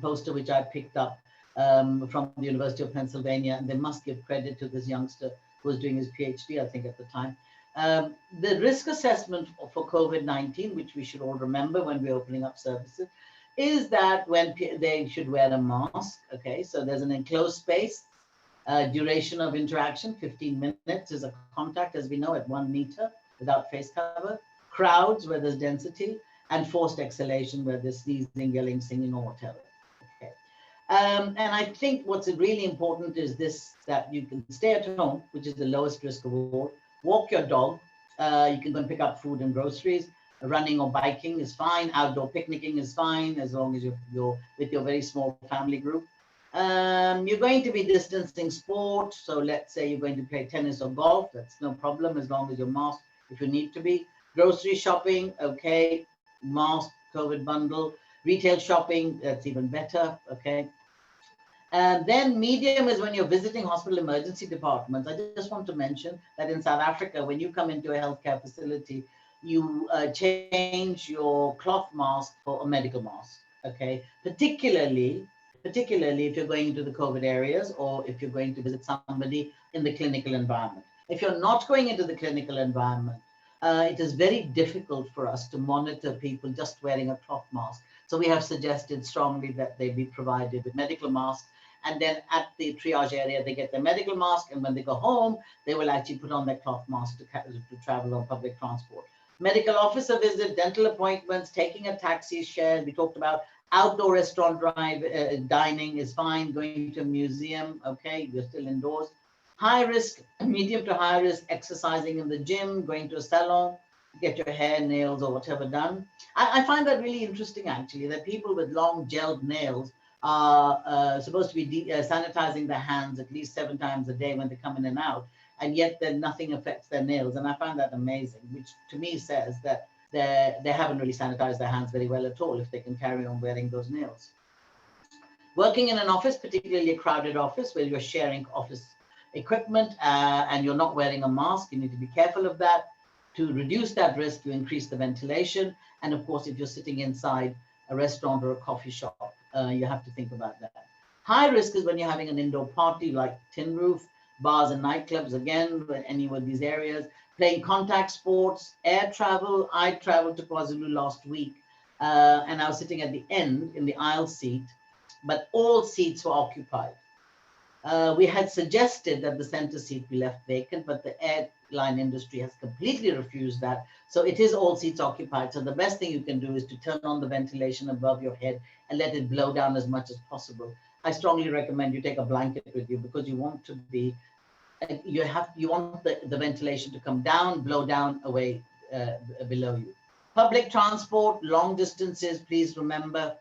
poster which I picked up from the University of Pennsylvania, and they must give credit to this youngster who was doing his PhD, I think, at the time. The risk assessment for COVID-19, which we should all remember when we're opening up services, is that when they should wear a mask. Okay, so there's an enclosed space, duration of interaction, 15 minutes is a contact, as we know, at 1 meter without face cover, crowds where there's density, and forced exhalation where there's sneezing, yelling, singing, or whatever. Okay. And I think what's really important is this, that you can stay at home, which is the lowest risk of all. Walk your dog. You can go and pick up food and groceries. Running or biking is fine. Outdoor picnicking is fine, as long as you're with your very small family group. You're going to be distancing sport. So let's say you're going to play tennis or golf. That's no problem, as long as you're masked if you need to be. Grocery shopping, okay. Mask, COVID bundle. Retail shopping, that's even better, okay. And then medium is when you're visiting hospital emergency departments. I just want to mention that in South Africa, when you come into a healthcare facility, you change your cloth mask for a medical mask, okay? Particularly if you're going into the COVID areas, or if you're going to visit somebody in the clinical environment. If you're not going into the clinical environment, it is very difficult for us to monitor people just wearing a cloth mask. So we have suggested strongly that they be provided with medical masks. And then at the triage area, they get their medical mask. And when they go home, they will actually put on their cloth mask to travel on public transport. Medical officer visit, dental appointments, taking a taxi share. We talked about outdoor restaurant dining is fine. Going to a museum, okay, you're still indoors. High risk, medium to high risk, exercising in the gym, going to a salon, get your hair, nails, or whatever done. I find that really interesting, actually, that people with long gelled nails are supposed to be sanitizing their hands at least 7 times a day when they come in and out, and yet then nothing affects their nails. And I find that amazing, which to me says that they haven't really sanitized their hands very well at all if they can carry on wearing those nails. Working in an office, particularly a crowded office where you're sharing office equipment and you're not wearing a mask, you need to be careful of that. To reduce that risk, you increase the ventilation. And of course, if you're sitting inside a restaurant or a coffee shop, you have to think about that. High risk is when you're having an indoor party like tin roof, bars and nightclubs, again, any of these areas, playing contact sports, air travel. I traveled to KwaZulu last week and I was sitting at the end in the aisle seat, but all seats were occupied. We had suggested that the center seat be left vacant, but the airline industry has completely refused that. So it is all seats occupied. So the best thing you can do is to turn on the ventilation above your head and let it blow down as much as possible. I strongly recommend you take a blanket with you because you want to be you want the ventilation to come down, blow down away below you. Public transport, long distances, please remember,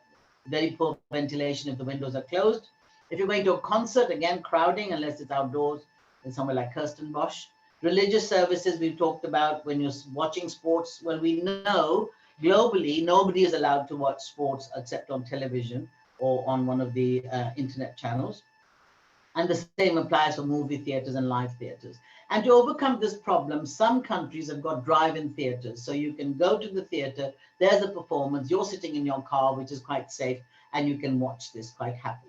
very poor ventilation if the windows are closed. If you're going to a concert, again, crowding, unless it's outdoors in somewhere like Kirstenbosch. Religious services we've talked about when you're watching sports. Well, we know globally, nobody is allowed to watch sports except on television or on one of the internet channels. And the same applies for movie theaters and live theaters. And to overcome this problem, some countries have got drive-in theaters. So you can go to the theater, there's a performance, you're sitting in your car, which is quite safe, and you can watch this quite happily.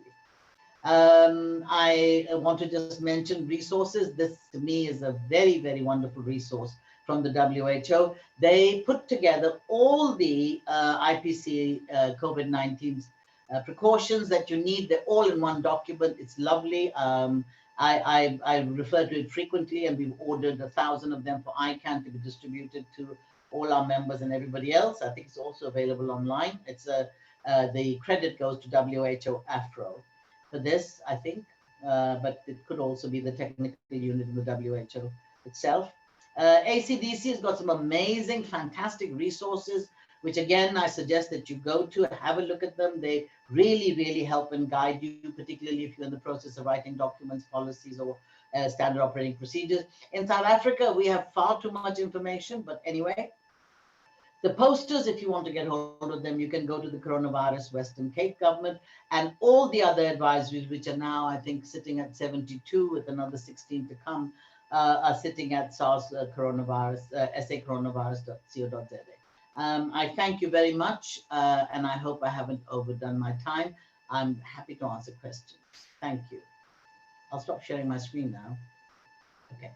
I want to just mention resources. This to me is a very, very wonderful resource from the WHO. They put together all the IPC COVID-19 precautions that you need. They're all in one document. It's lovely. I refer to it frequently, and we've ordered 1,000 of them for ICANN to be distributed to all our members and everybody else. I think it's also available online. It's the credit goes to WHO AFRO for this, I think, but it could also be the technical unit in the WHO itself. ACDC has got some amazing, fantastic resources, which again, I suggest that you go to, have a look at them. They really, really help and guide you, particularly if you're in the process of writing documents, policies, or standard operating procedures. In South Africa, we have far too much information, but anyway, the posters, if you want to get hold of them, you can go to the Coronavirus Western Cape government, and all the other advisories, which are now, I think, sitting at 72 with another 16 to come, are sitting at SARS coronavirus, sacoronavirus.co.za. I thank you very much, and I hope I haven't overdone my time. I'm happy to answer questions. Thank you. I'll stop sharing my screen now. Okay.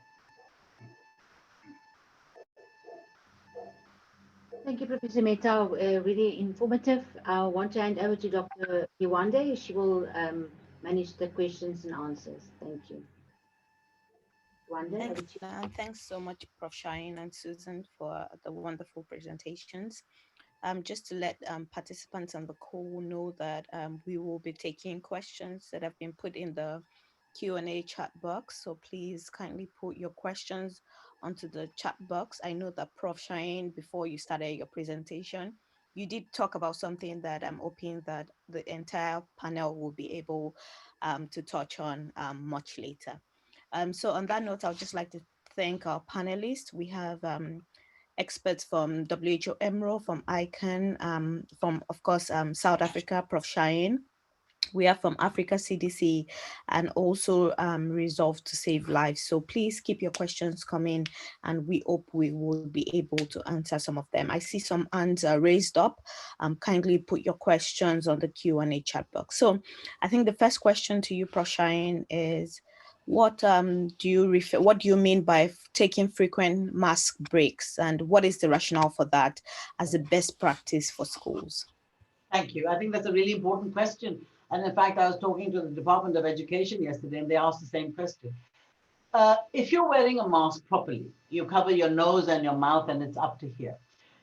Thank you, Professor Mehta. Really informative. I want to hand over to Dr. Iwande. She will manage the questions and answers. Thank you. Iwande, over to you. Thanks so much, Prof Shade and Susan, for the wonderful presentations. Just to let participants on the call know that we will be taking questions that have been put in the Q&A chat box. So please kindly put your questions onto the chat box. I know that Prof Shade, before you started your presentation, you did talk about something that I'm hoping that the entire panel will be able to touch on much later. So on that note, I would just like to thank our panelists. We have experts from WHO EMRO, from ICANN, from, of course, South Africa, Prof Shade. We are from Africa CDC, and also Resolve to Save Lives. So please keep your questions coming, and we hope we will be able to answer some of them. I see some hands raised up. Kindly put your questions on the Q&A chat box. So I think the first question to you, Prof Shade, is what do you mean by taking frequent mask breaks, and what is the rationale for that as a best practice for schools? Thank you. I think that's a really important question. And in fact, I was talking to the Department of Education yesterday, and they asked the same question. If you're wearing a mask properly, you cover your nose and your mouth, and it's up to here.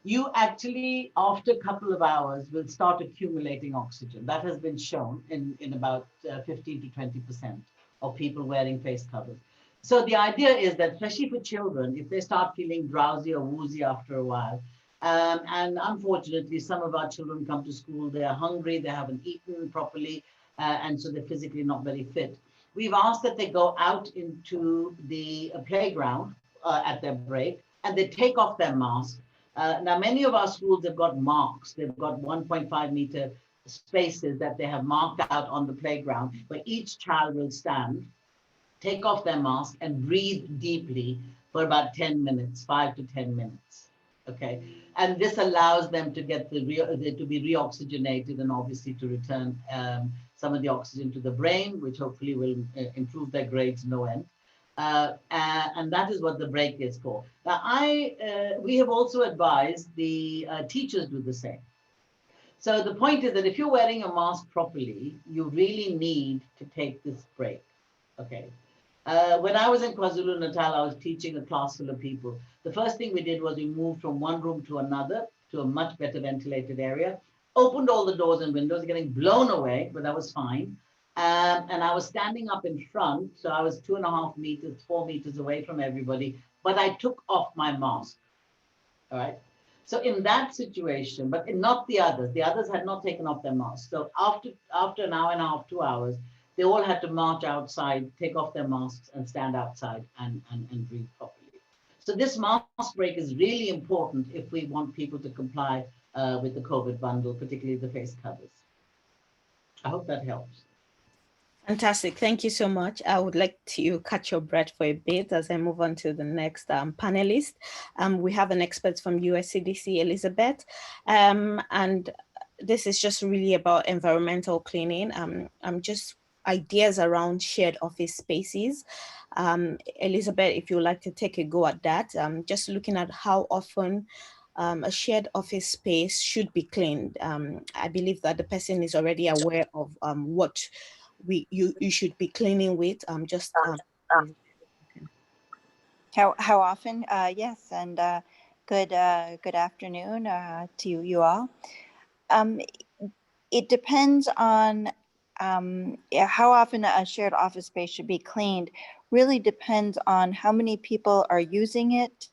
You actually, after a couple of hours, will start accumulating oxygen. That has been shown in about 15 to 20% of people wearing face covers. So the idea is that, especially for children, if they start feeling drowsy or woozy after a while, and unfortunately, some of our children come to school, they are hungry, they haven't eaten properly, and so they're physically not very fit. We've asked that they go out into the playground at their break, and they take off their mask. Now, many of our schools have got marks. They've got 1.5 meter spaces that they have marked out on the playground, where each child will stand, take off their mask, and breathe deeply for about 10 minutes, 5 to 10 minutes. Okay, and this allows them to get to be reoxygenated, and obviously to return some of the oxygen to the brain, which hopefully will improve their grades no end. And that is what the break is for. Now, we have also advised the teachers do the same. So the point is that if you're wearing a mask properly, you really need to take this break. Okay. When I was in KwaZulu-Natal, I was teaching a class full of people. The first thing we did was we moved from one room to another, to a much better ventilated area, opened all the doors and windows, getting blown away, but that was fine. And I was standing up in front, so I was 2.5 meters, 4 meters away from everybody, but I took off my mask. All right. So in that situation, but not the others had not taken off their masks. So after an hour and a half, 2 hours, they all had to march outside, take off their masks and stand outside and breathe properly. So this mask break is really important if we want people to comply with the COVID bundle, particularly the face covers. I hope that helps. Fantastic. Thank you so much. I would like to catch your breath for a bit as I move on to the next panelist. We have an expert from USCDC, Elizabeth, and this is just really about environmental cleaning. Just ideas around shared office spaces. Elizabeth, if you would like to take a go at that, just looking at how often a shared office space should be cleaned. I believe that the person is already aware of what you should be cleaning with. How often? Yes, and good afternoon to you all. It depends on how often a shared office space should be cleaned. Really depends on how many people are using it.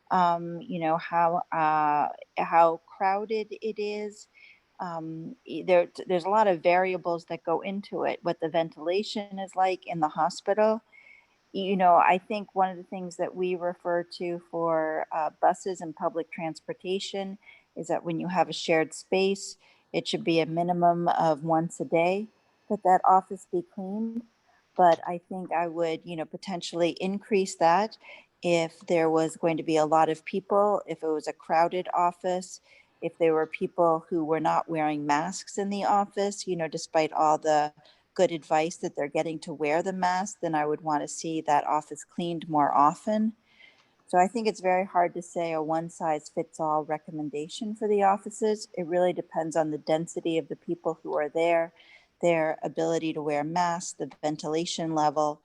You know, how crowded it is. There's a lot of variables that go into it. What the ventilation is like in the hospital. You know, I think one of the things that we refer to for buses and public transportation is that when you have a shared space, it should be a minimum of once a day that office be cleaned. But I think I would, you know, potentially increase that if there was going to be a lot of people, if it was a crowded office, if there were people who were not wearing masks in the office, you know, despite all the good advice that they're getting to wear the mask, then I would want to see that office cleaned more often. So I think it's very hard to say a one size fits all recommendation for the offices. It really depends on the density of the people who are there, their ability to wear masks, the ventilation level.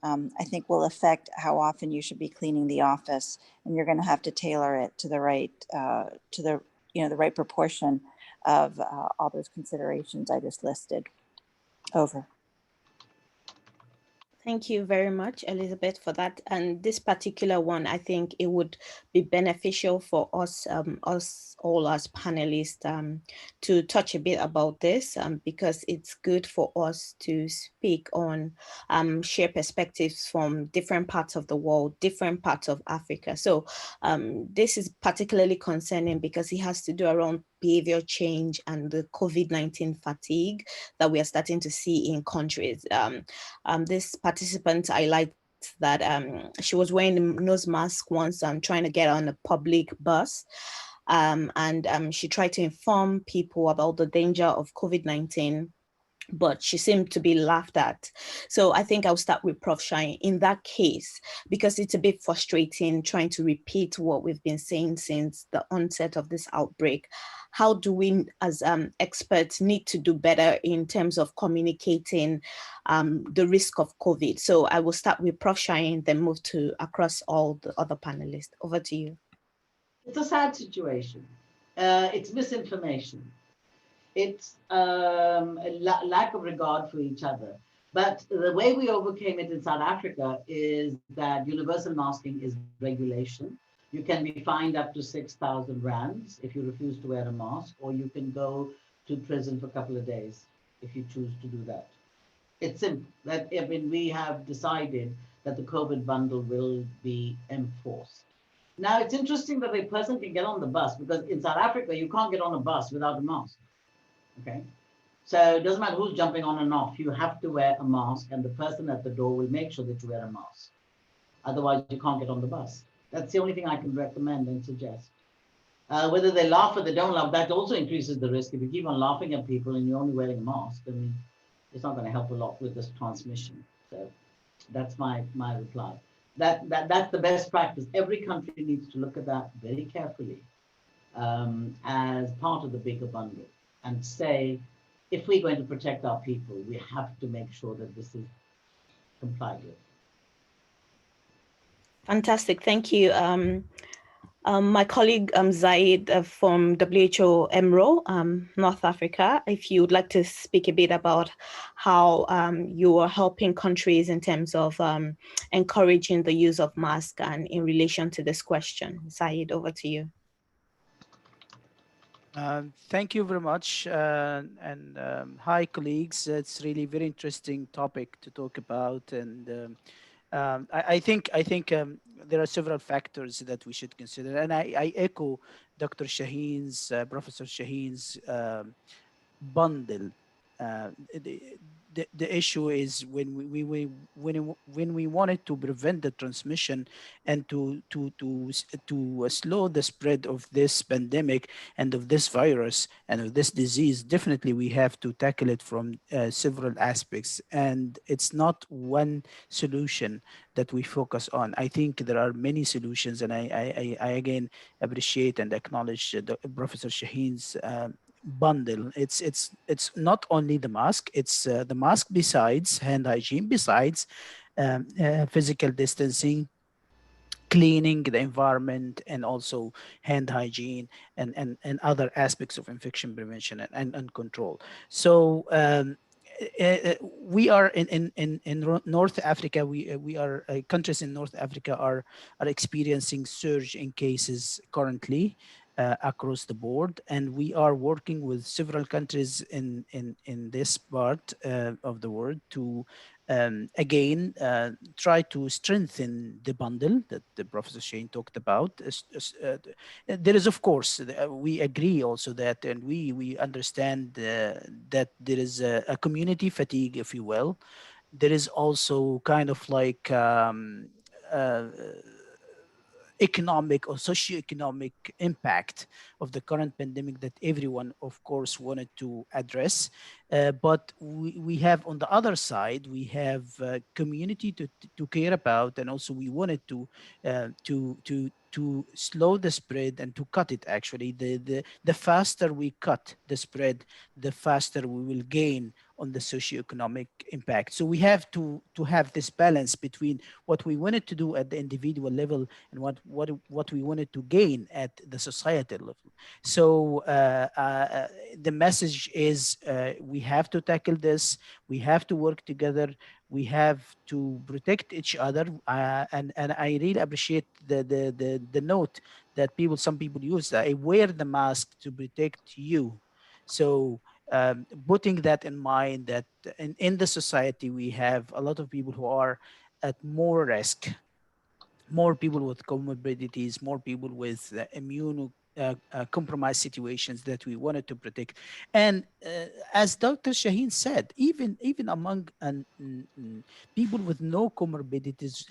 I think will affect how often you should be cleaning the office, and you're going to have to tailor it to the right, the right proportion of all those considerations I just listed. Over. Thank you very much, Elizabeth, for that. And this particular one, I think it would be beneficial for us, us all as panelists, to touch a bit about this, because it's good for us to speak on, share perspectives from different parts of the world, different parts of Africa. So this is particularly concerning because it has to do around behavior change and the COVID-19 fatigue that we are starting to see in countries. This participant highlights that she was wearing a nose mask once trying to get on a public bus. And she tried to inform people about the danger of COVID-19, but she seemed to be laughed at. So I think I'll start with Prof Shade in that case, because it's a bit frustrating trying to repeat what we've been saying since the onset of this outbreak. How do we as experts need to do better in terms of communicating the risk of COVID? So I will start with Prof Shade, then move to across all the other panelists. Over to you. It's a sad situation. It's misinformation. It's a lack of regard for each other. But the way we overcame it in South Africa is that universal masking is regulation. You can be fined up to 6,000 rands if you refuse to wear a mask, or you can go to prison for a couple of days if you choose to do that. It's simple. That, I mean, we have decided that the COVID bundle will be enforced. Now, it's interesting that a person can get on the bus, because in South Africa, you can't get on a bus without a mask. Okay, so it doesn't matter who's jumping on and off, you have to wear a mask, and the person at the door will make sure that you wear a mask. Otherwise, you can't get on the bus. That's the only thing I can recommend and suggest. Whether they laugh or they don't laugh, that also increases the risk. If you keep on laughing at people and you're only wearing a mask, I mean, it's not going to help a lot with this transmission. So that's my reply. That's the best practice. Every country needs to look at that very carefully as part of the bigger bundle, and say, if we're going to protect our people, we have to make sure that this is complied with. Fantastic, thank you. My colleague Zaid from WHO EMRO, North Africa, if you would like to speak a bit about how you are helping countries in terms of encouraging the use of masks and in relation to this question. Zaid, over to you. Thank you very much. And hi, colleagues. It's really very interesting topic to talk about. And I think there are several factors that we should consider. And I echo Dr. Shaheen's, Professor Shaheen's bundle. Uh, the, the issue is when we wanted to prevent the transmission and to slow the spread of this pandemic and of this virus and of this disease, definitely we have to tackle it from several aspects, and it's not one solution that we focus on. I think there are many solutions, and I again appreciate and acknowledge Professor Shaheen's bundle. It's not only the mask, it's the mask besides hand hygiene, besides physical distancing, cleaning the environment, and also hand hygiene and other aspects of infection prevention and control. So we are in North Africa. We are countries in North Africa are experiencing surge in cases currently across the board, and we are working with several countries in this part of the world to again try to strengthen the bundle that the Professor Shane talked about. There is, of course, we agree also that, and we understand that there is a community fatigue, if you will. There is also kind of like uh, economic or socioeconomic impact of the current pandemic that everyone, of course, wanted to address. But we have on the other side, we have community to care about, and also we wanted to slow the spread and to cut it. Actually, the faster we cut the spread, the faster we will gain on the socioeconomic impact. So we have to have this balance between what we wanted to do at the individual level and what we wanted to gain at the societal level. So the message is we have to tackle this. We have to work together. We have to protect each other. And I really appreciate the note that some people use. I wear the mask to protect you. So putting that in mind, that in the society we have a lot of people who are at more risk, more people with comorbidities, more people with immune compromised situations that we wanted to protect. And as Dr. Shaheen said, even among people with no comorbidities,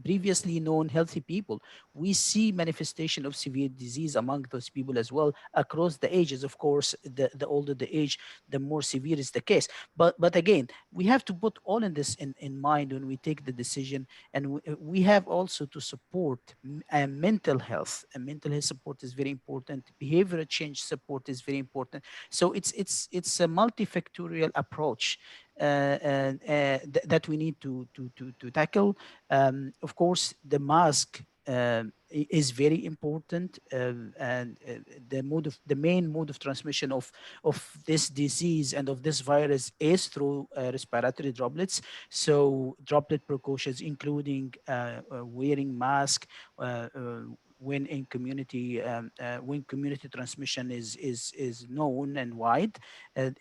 previously known healthy people, we see manifestation of severe disease among those people as well across the ages. Of course, the older the age, the more severe is the case. But again, we have to put all in this in mind when we take the decision, and we have also to support mental health. And mental health support is very important. Behavioral change support is very important. So it's a multifactorial approach that we need to tackle. Of course, the mask is very important, and the main mode of transmission of this disease and of this virus is through respiratory droplets. So droplet precautions, including wearing mask when in community when community transmission is known and wide,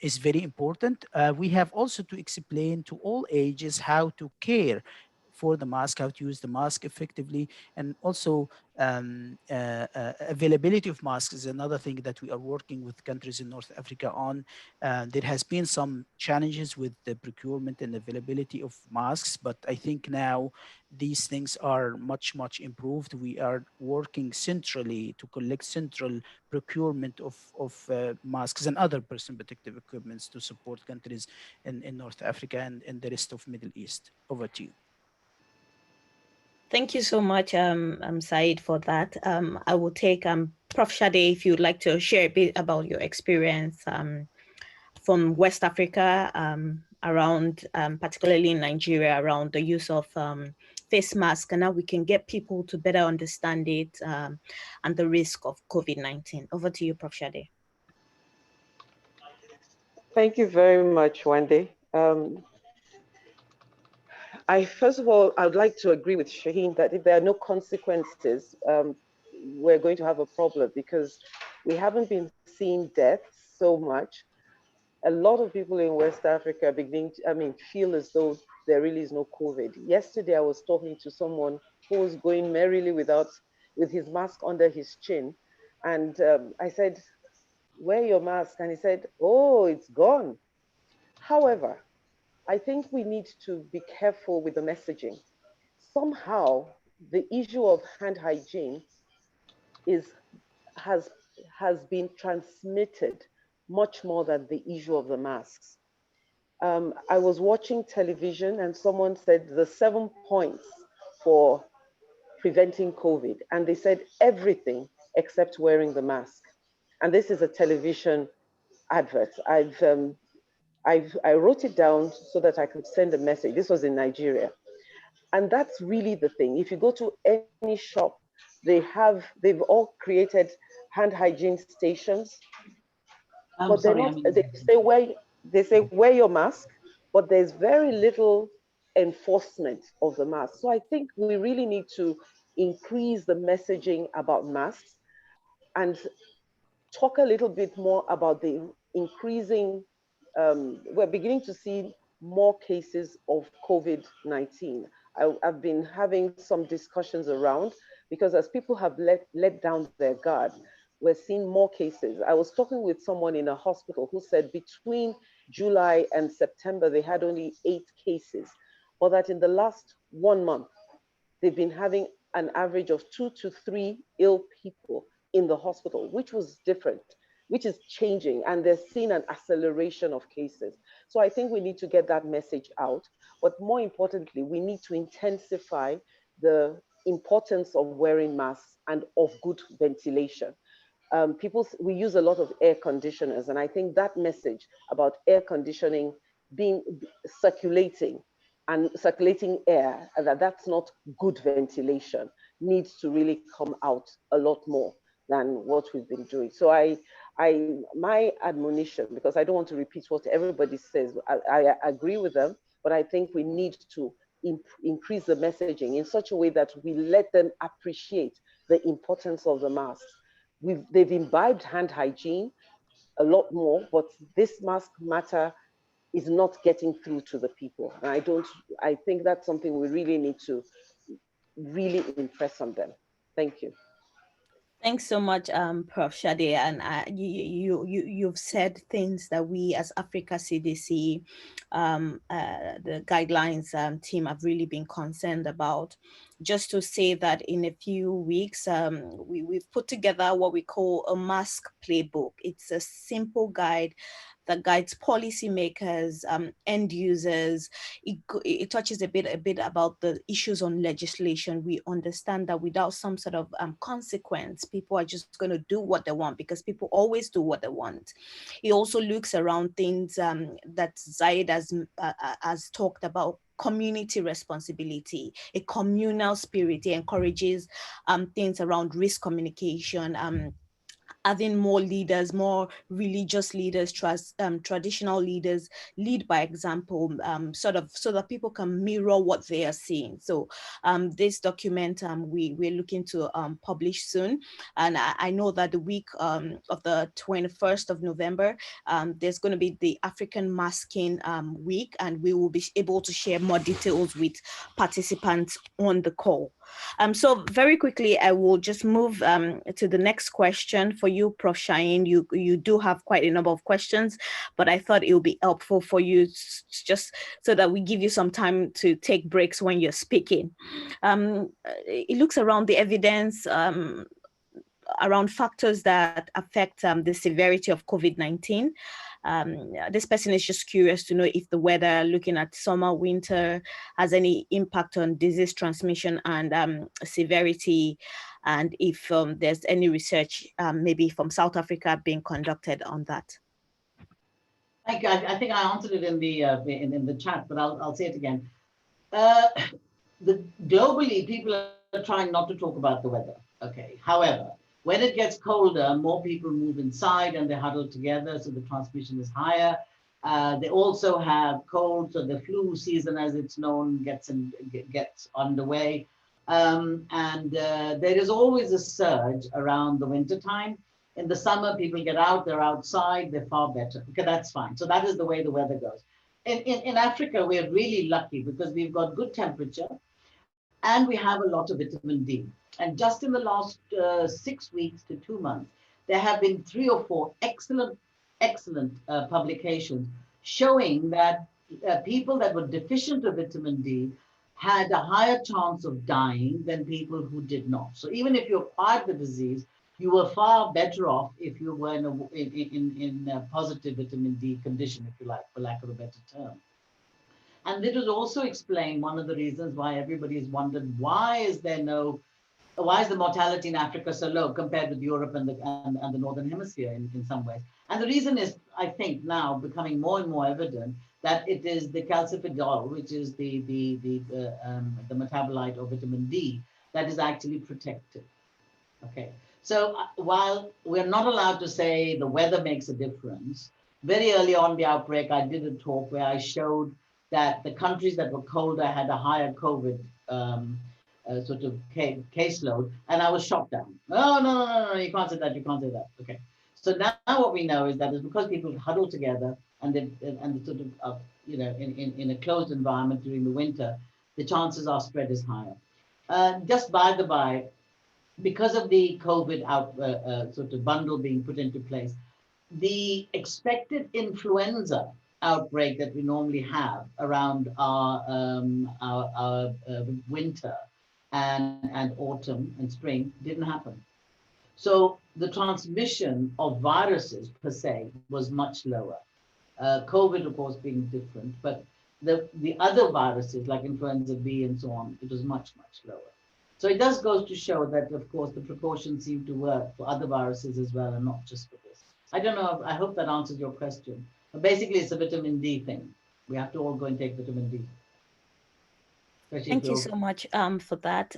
is very important. We have also to explain to all ages how to care for the mask, how to use the mask effectively, and also availability of masks is another thing that we are working with countries in North Africa on. There has been some challenges with the procurement and availability of masks, but I think now these things are much improved. We are working centrally to collect central procurement of masks and other personal protective equipments to support countries in North Africa and the rest of Middle East. Over to you. Thank you so much, Said, for that. I will take Prof Shade, if you'd like to share a bit about your experience from West Africa, around, particularly in Nigeria, around the use of face mask, and now we can get people to better understand it and the risk of COVID-19. Over to you, Prof Shade. Thank you very much, Wendy. First of all, I would like to agree with Shaheen that if there are no consequences, we're going to have a problem, because we haven't been seeing deaths so much. A lot of people in West Africa are beginning to, feel as though there really is no COVID. Yesterday, I was talking to someone who was going merrily with his mask under his chin. And I said, wear your mask. And he said, oh, it's gone. However, I think we need to be careful with the messaging. Somehow, the issue of hand hygiene has been transmitted much more than the issue of the masks. I was watching television and someone said the 7 points for preventing COVID, and they said everything except wearing the mask. And this is a television advert. I wrote it down so that I could send a message. This was in Nigeria. And that's really the thing. If you go to any shop, they've all created hand hygiene stations. But they're not, they say wear your mask, but there's very little enforcement of the mask. So I think we really need to increase the messaging about masks and talk a little bit more about the increasing, we're beginning to see more cases of COVID-19. I've been having some discussions around, because as people have let down their guard, we're seeing more cases. I was talking with someone in a hospital who said between July and September, they had only 8 cases, but that in the last 1 month, they've been having an average of 2 to 3 ill people in the hospital, which was different, which is changing, and they're seeing an acceleration of cases. So I think we need to get that message out. But more importantly, we need to intensify the importance of wearing masks and of good ventilation. We use a lot of air conditioners, and I think that message about air conditioning circulating air, and that's not good ventilation, needs to really come out a lot more than what we've been doing. So my admonition, because I don't want to repeat what everybody says, I agree with them, but I think we need to increase the messaging in such a way that we let them appreciate the importance of the masks. They've imbibed hand hygiene a lot more, but this mask matter is not getting through to the people. And I think that's something we really need to really impress on them. Thank you. Thanks so much, Prof Shade, and you've said things that we as Africa CDC, the guidelines team have really been concerned about. Just to say that in a few weeks, we've put together what we call a mask playbook. It's a simple guide that guides policymakers, end users. It touches a bit about the issues on legislation. We understand that without some sort of consequence, people are just going to do what they want, because people always do what they want. It also looks around things that Zaid has talked about: community responsibility, a communal spirit. It encourages things around risk communication, having more leaders, more religious leaders, traditional leaders lead by example, so that people can mirror what they are seeing. So this document we're looking to publish soon, and I know that the week of the 21st of November, there's going to be the African Masking Week, and we will be able to share more details with participants on the call. So very quickly, I will just move to the next question for you, Prof Shade. You do have quite a number of questions, but I thought it would be helpful for you just so that we give you some time to take breaks when you're speaking. It looks around the evidence around factors that affect the severity of COVID-19. This person is just curious to know if the weather, looking at summer, winter, has any impact on disease transmission and severity, and if there's any research maybe from South Africa being conducted on that. Thank you. I think I answered it in the chat, but I'll say it again. globally, people are trying not to talk about the weather. Okay. However, when it gets colder, more people move inside and they huddle together, so the transmission is higher. They also have cold, so the flu season, as it's known, gets underway. There is always a surge around the winter time. In the summer, people get out, they're outside, they're far better. Okay, that's fine. So that is the way the weather goes. In Africa, we're really lucky because we've got good temperature and we have a lot of vitamin D. And just in the last 6 weeks to 2 months, there have been 3 or 4 excellent publications showing that people that were deficient of vitamin D had a higher chance of dying than people who did not. So even if you acquired the disease, you were far better off if you were in a positive vitamin D condition, if you like, for lack of a better term. And this would also explain one of the reasons why everybody's wondered why is the mortality in Africa so low compared with Europe and the Northern Hemisphere in some ways. And the reason is, I think, now becoming more and more evident that it is the calciferol, which is the metabolite of vitamin D, that is actually protective. Okay. So while we're not allowed to say the weather makes a difference, very early on the outbreak, I did a talk where I showed that the countries that were colder had a higher COVID sort of caseload, and I was shot down. Oh, no, you can't say that, you can't say that. Okay. So now what we know is that it's because people huddle together and they sort of, in a closed environment during the winter, the chances are spread is higher. Just by the by, because of the COVID sort of bundle being put into place, the expected influenza outbreak that we normally have around our winter and autumn and spring didn't happen. So the transmission of viruses per se was much lower. COVID, of course, being different, but the other viruses like influenza B and so on, it was much lower. So it does go to show that, of course, the precautions seem to work for other viruses as well and not just for this. I don't know, I hope that answers your question. But basically, it's a vitamin D thing. We have to all go and take vitamin D. Thank you so much for that.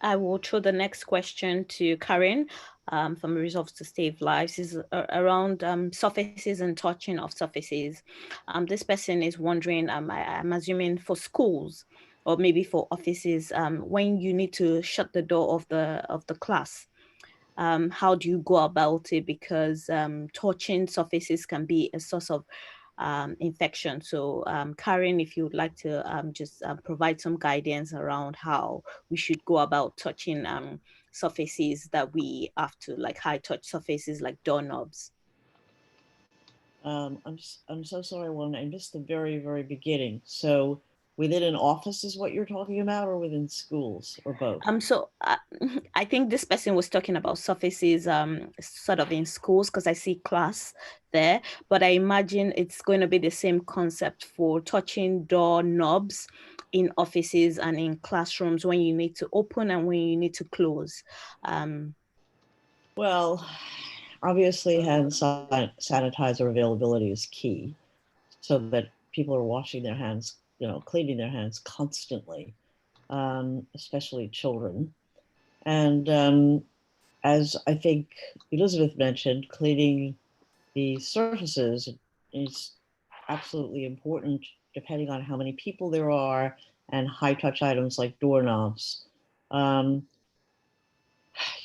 I will throw the next question to Karen from Resolve to Save Lives. Is around surfaces and touching of surfaces. This person is wondering, I'm assuming for schools or maybe for offices, when you need to shut the door of the class, how do you go about it? Because touching surfaces can be a source of infection. So Karen, if you would like to just provide some guidance around how we should go about touching surfaces that we have to, like high touch surfaces like doorknobs. I'm so sorry, I missed the very beginning. So within an office is what you're talking about, or within schools, or both? So I think this person was talking about surfaces sort of in schools, because I see class there, but I imagine it's going to be the same concept for touching door knobs in offices and in classrooms when you need to open and when you need to close. Well, obviously hand sanitizer availability is key, so that people are washing their hands, cleaning their hands constantly, especially children. And as I think Elizabeth mentioned, cleaning the surfaces is absolutely important, depending on how many people there are, and high touch items like doorknobs. In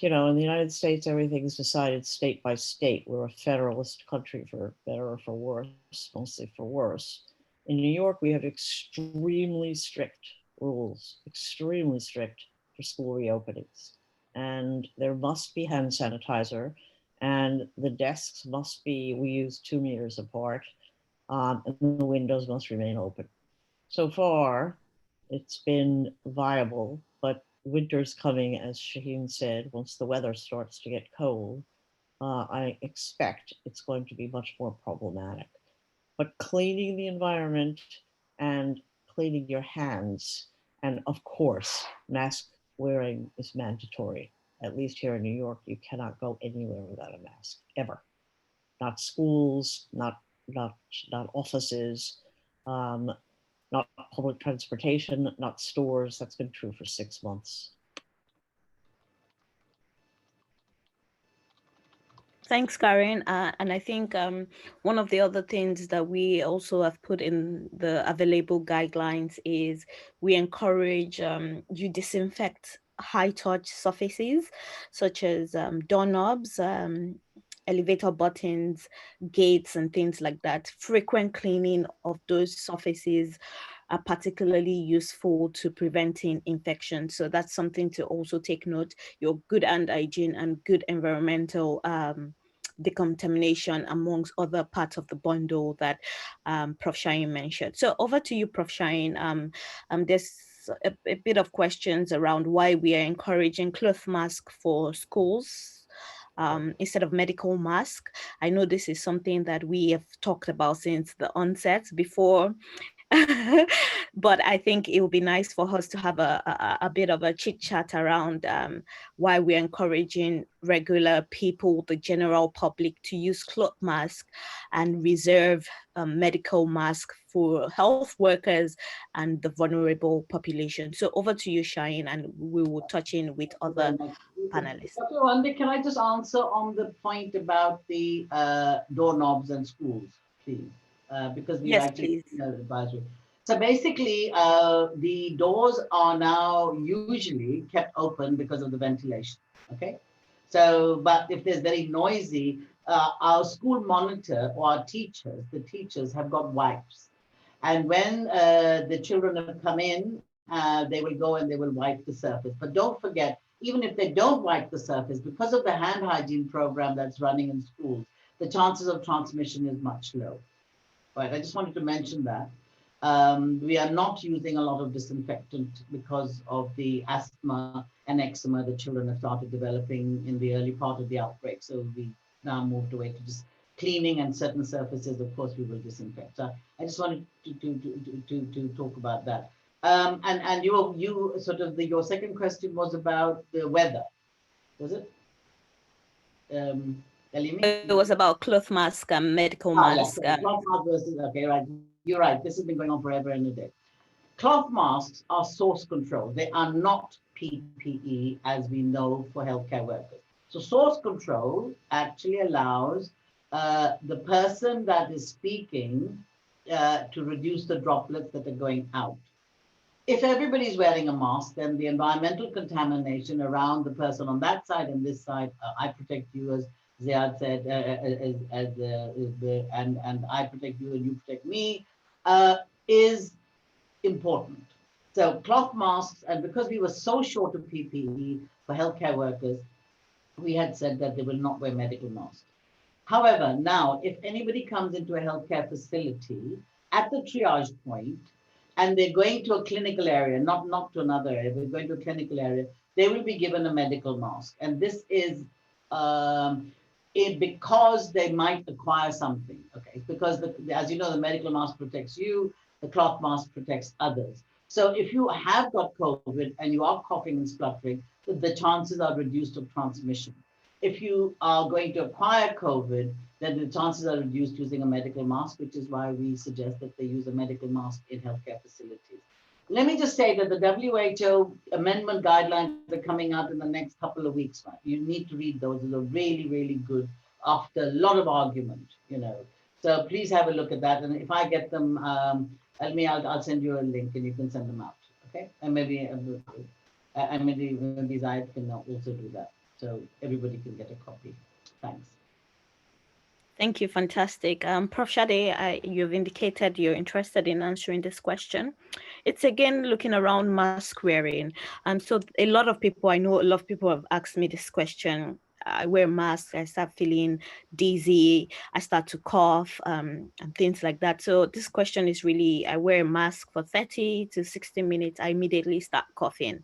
the United States, everything's decided state by state. We're a federalist country, for better or for worse, mostly for worse. In New York, we have extremely strict rules, extremely strict for school reopenings. And there must be hand sanitizer, and the desks must be, we use 2 meters apart, and the windows must remain open. So far, it's been viable, but winter's coming, as Shaheen said. Once the weather starts to get cold, I expect it's going to be much more problematic. But cleaning the environment and cleaning your hands, and of course, mask wearing is mandatory. At least here in New York, you cannot go anywhere without a mask, ever. Not schools, not offices. not public transportation, not stores. That's been true for 6 months. Thanks, Karen. And I think one of the other things that we also have put in the available guidelines is we encourage you disinfect high touch surfaces such as doorknobs, elevator buttons, gates, and things like that. Frequent cleaning of those surfaces are particularly useful to preventing infection. So that's something to also take note. Your good hand hygiene and good environmental decontamination amongst other parts of the bundle that Prof Shine mentioned. So over to you, Prof Shine. There's a bit of questions around why we are encouraging cloth mask for schools instead of medical mask. I know this is something that we have talked about since the onset before. But I think it would be nice for us to have a bit of a chit chat around why we're encouraging regular people, the general public, to use cloth mask and reserve medical mask for health workers and the vulnerable population. So over to you, Shine, and we will touch in with other panelists. Dr. Wande, can I just answer on the point about the doorknobs and schools, please? Because we actually advisory. So basically, the doors are now usually kept open because of the ventilation. Okay. So, but if there's very noisy, our school monitor or our teachers, the teachers have got wipes. And when the children have come in, they will go and they will wipe the surface. But don't forget, even if they don't wipe the surface, because of the hand hygiene program that's running in schools, the chances of transmission is much low. Right, I just wanted to mention that. We are not using a lot of disinfectant because of the asthma and eczema that children have started developing in the early part of the outbreak. So we now moved away to just cleaning, and certain surfaces, of course, we will disinfect. So I just wanted to talk about that. And you sort of your second question was about the weather, was it? Elimi? It was about cloth mask and medical mask. Yes, cloth mask versus, okay, right. You're right. This has been going on forever and a day. Cloth masks are source control. They are not PPE as we know for healthcare workers. So source control actually allows the person that is speaking to reduce the droplets that are going out. If everybody's wearing a mask, then the environmental contamination around the person on that side and this side, I protect you, as Ziad said, and I protect you and you protect me, is important. So cloth masks, and because we were so short of PPE for healthcare workers, we had said that they will not wear medical masks. However, now, if anybody comes into a healthcare facility at the triage point, and they're going to a clinical area, not to another area, they're going to a clinical area, they will be given a medical mask. And this is because they might acquire something, okay? Because, as you know, the medical mask protects you, the cloth mask protects others. So if you have got COVID and you are coughing and spluttering, the chances are reduced of transmission. If you are going to acquire COVID, then the chances are reduced using a medical mask, which is why we suggest that they use a medical mask in healthcare facilities. Let me just say that the WHO amendment guidelines are coming out in the next couple of weeks. Right? You need to read those. They're really, really good after a lot of argument, you know. So please have a look at that. And if I get them, I'll send you a link and you can send them out, okay? And maybe Zayed can also do that. So everybody can get a copy. Thanks. Thank you, fantastic. Prof Shade, you've indicated you're interested in answering this question. It's again looking around mask wearing. So a lot of people, I know a lot of people have asked me this question. I wear masks, I start feeling dizzy, I start to cough, and things like that. So this question is really, I wear a mask for 30 to 60 minutes, I immediately start coughing.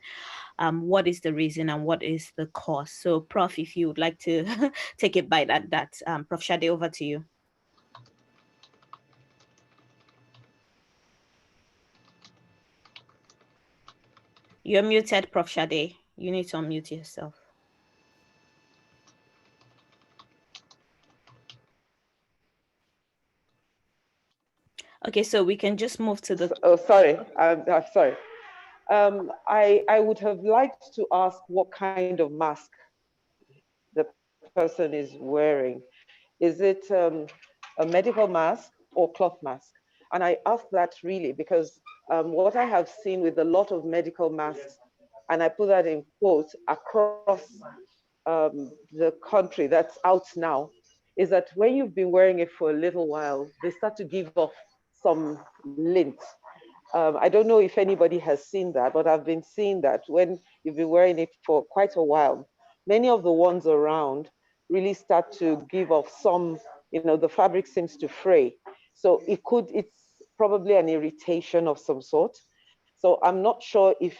What is the reason and what is the cause? So Prof, if you would like to take it by that, Prof Shade, over to you. You're muted, Prof Shade. You need to unmute yourself. Okay, so we can just move to the. Oh, sorry. I'm sorry. I would have liked to ask what kind of mask the person is wearing. Is it a medical mask or cloth mask? And I ask that really because what I have seen with a lot of medical masks, and I put that in quotes, across the country that's out now, is that when you've been wearing it for a little while, they start to give off some lint. I don't know if anybody has seen that, but I've been seeing that when you've been wearing it for quite a while. Many of the ones around really start to give off some, the fabric seems to fray. So it's probably an irritation of some sort. So I'm not sure if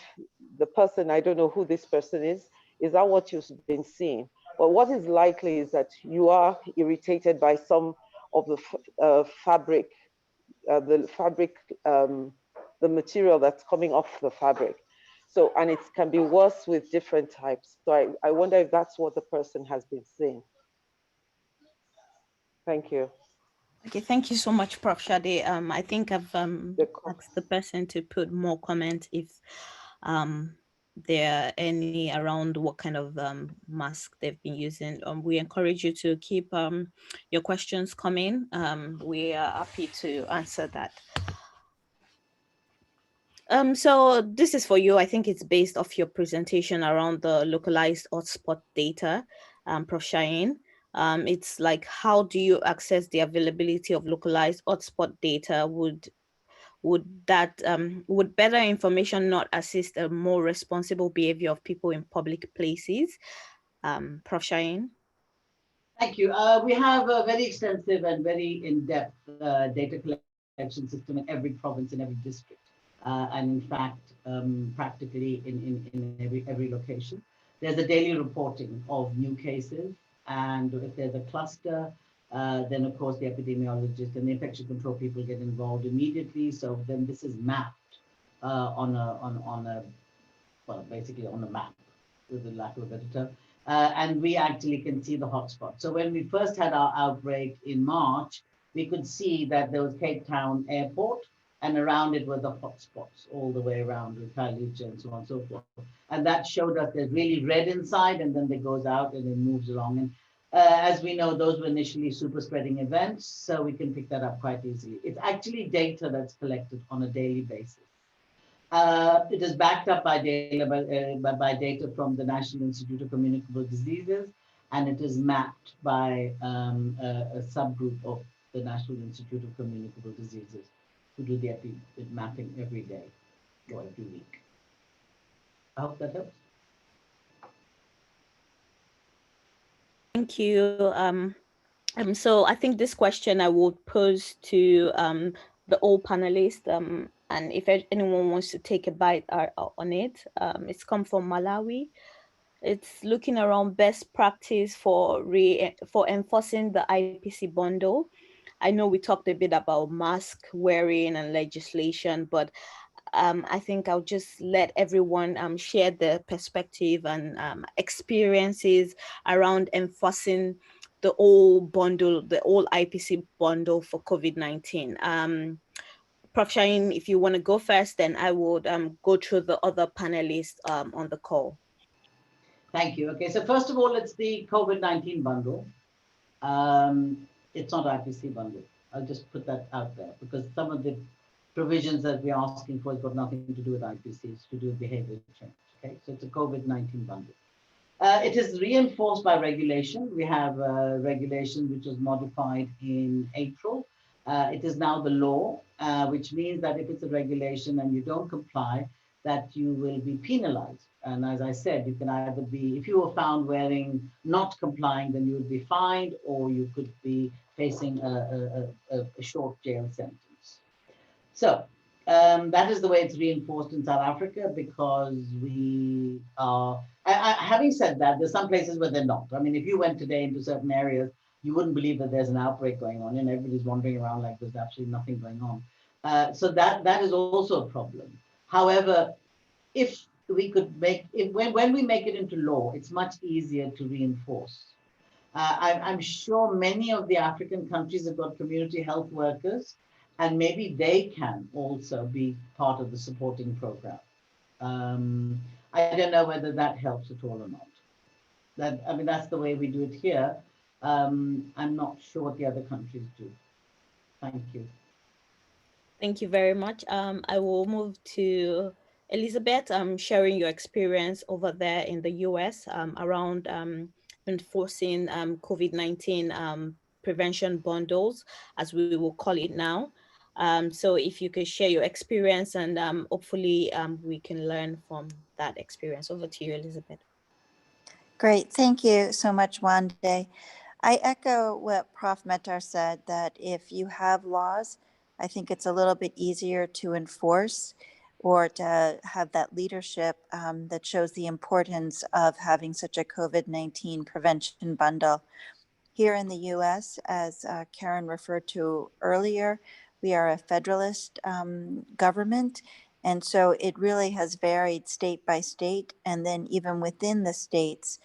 the person, I don't know who this person is that what you've been seeing? But what is likely is that you are irritated by some of the fabric, the fabric, the material that's coming off the fabric. So, and it can be worse with different types. So I wonder if that's what the person has been saying. Thank you. Okay, thank you so much, Prof Shade. I think I've asked the person to put more comment if there are any around what kind of mask they've been using. We encourage you to keep your questions coming. We are happy to answer that. So this is for you. I think it's based off your presentation around the localized hotspot data, Prof Shade. It's like, how do you access the availability of localized hotspot data? Would better information not assist a more responsible behavior of people in public places? Prof Shade. Thank you. We have a very extensive and very in-depth data collection system in every province, in every district. And in fact, practically in every location. There's a daily reporting of new cases, and if there's a cluster, then of course the epidemiologist and the infection control people get involved immediately. So then this is mapped basically on a map, with the lack of a better term, and we actually can see the hotspot. So when we first had our outbreak in March, we could see that there was Cape Town Airport, and around it were the hotspots all the way around with Khayelitsha and so on and so forth. And that showed us there's really red inside, and then it goes out and it moves along. And as we know, those were initially super spreading events, so we can pick that up quite easily. It's actually data that's collected on a daily basis. It is backed up by data from the National Institute of Communicable Diseases, and it is mapped by a subgroup of the National Institute of Communicable Diseases, who do the mapping every day or every week. I hope that helps. Thank you. So I think this question I would pose to the all panelists, and if anyone wants to take a bite on it, it's come from Malawi. It's looking around best practice for enforcing the IPC bundle. I know we talked a bit about mask wearing and legislation, but I think I'll just let everyone share their perspective and experiences around enforcing the whole bundle, the whole IPC bundle for COVID-19. Prof Shade, if you want to go first, then I would go through the other panelists on the call. Thank you. Okay, so first of all, it's the COVID-19 bundle. It's not IPC bundle. I'll just put that out there because some of the provisions that we're asking for has got nothing to do with IPC, it's to do with behavior change. Okay, so it's a COVID-19 bundle. It is reinforced by regulation. We have a regulation which was modified in April. It is now the law, which means that if it's a regulation and you don't comply, that you will be penalized. And as I said, you can either be, if you were found not complying, then you would be fined, or you could be facing a short jail sentence. So that is the way it's reinforced in South Africa, because we are, having said that, there's some places where they're not. I mean, if you went today into certain areas, you wouldn't believe that there's an outbreak going on and everybody's wandering around like there's absolutely nothing going on. So that is also a problem. However, if we could when we make it into law, it's much easier to reinforce. I'm sure many of the African countries have got community health workers, and maybe they can also be part of the supporting program. I don't know whether that helps at all or not. That, I mean, that's the way we do it here. I'm not sure what the other countries do. Thank you. Thank you very much. I will move to Elizabeth, sharing your experience over there in the US around enforcing COVID-19 prevention bundles, as we will call it now. So if you could share your experience, and hopefully we can learn from that experience. Over to you, Elizabeth. Great. Thank you so much, Wande. I echo what Prof Metar said, that if you have laws, I think it's a little bit easier to enforce or to have that leadership that shows the importance of having such a COVID-19 prevention bundle. Here in the US, as Karen referred to earlier, we are a federalist government. And so it really has varied state by state. And then even within the states,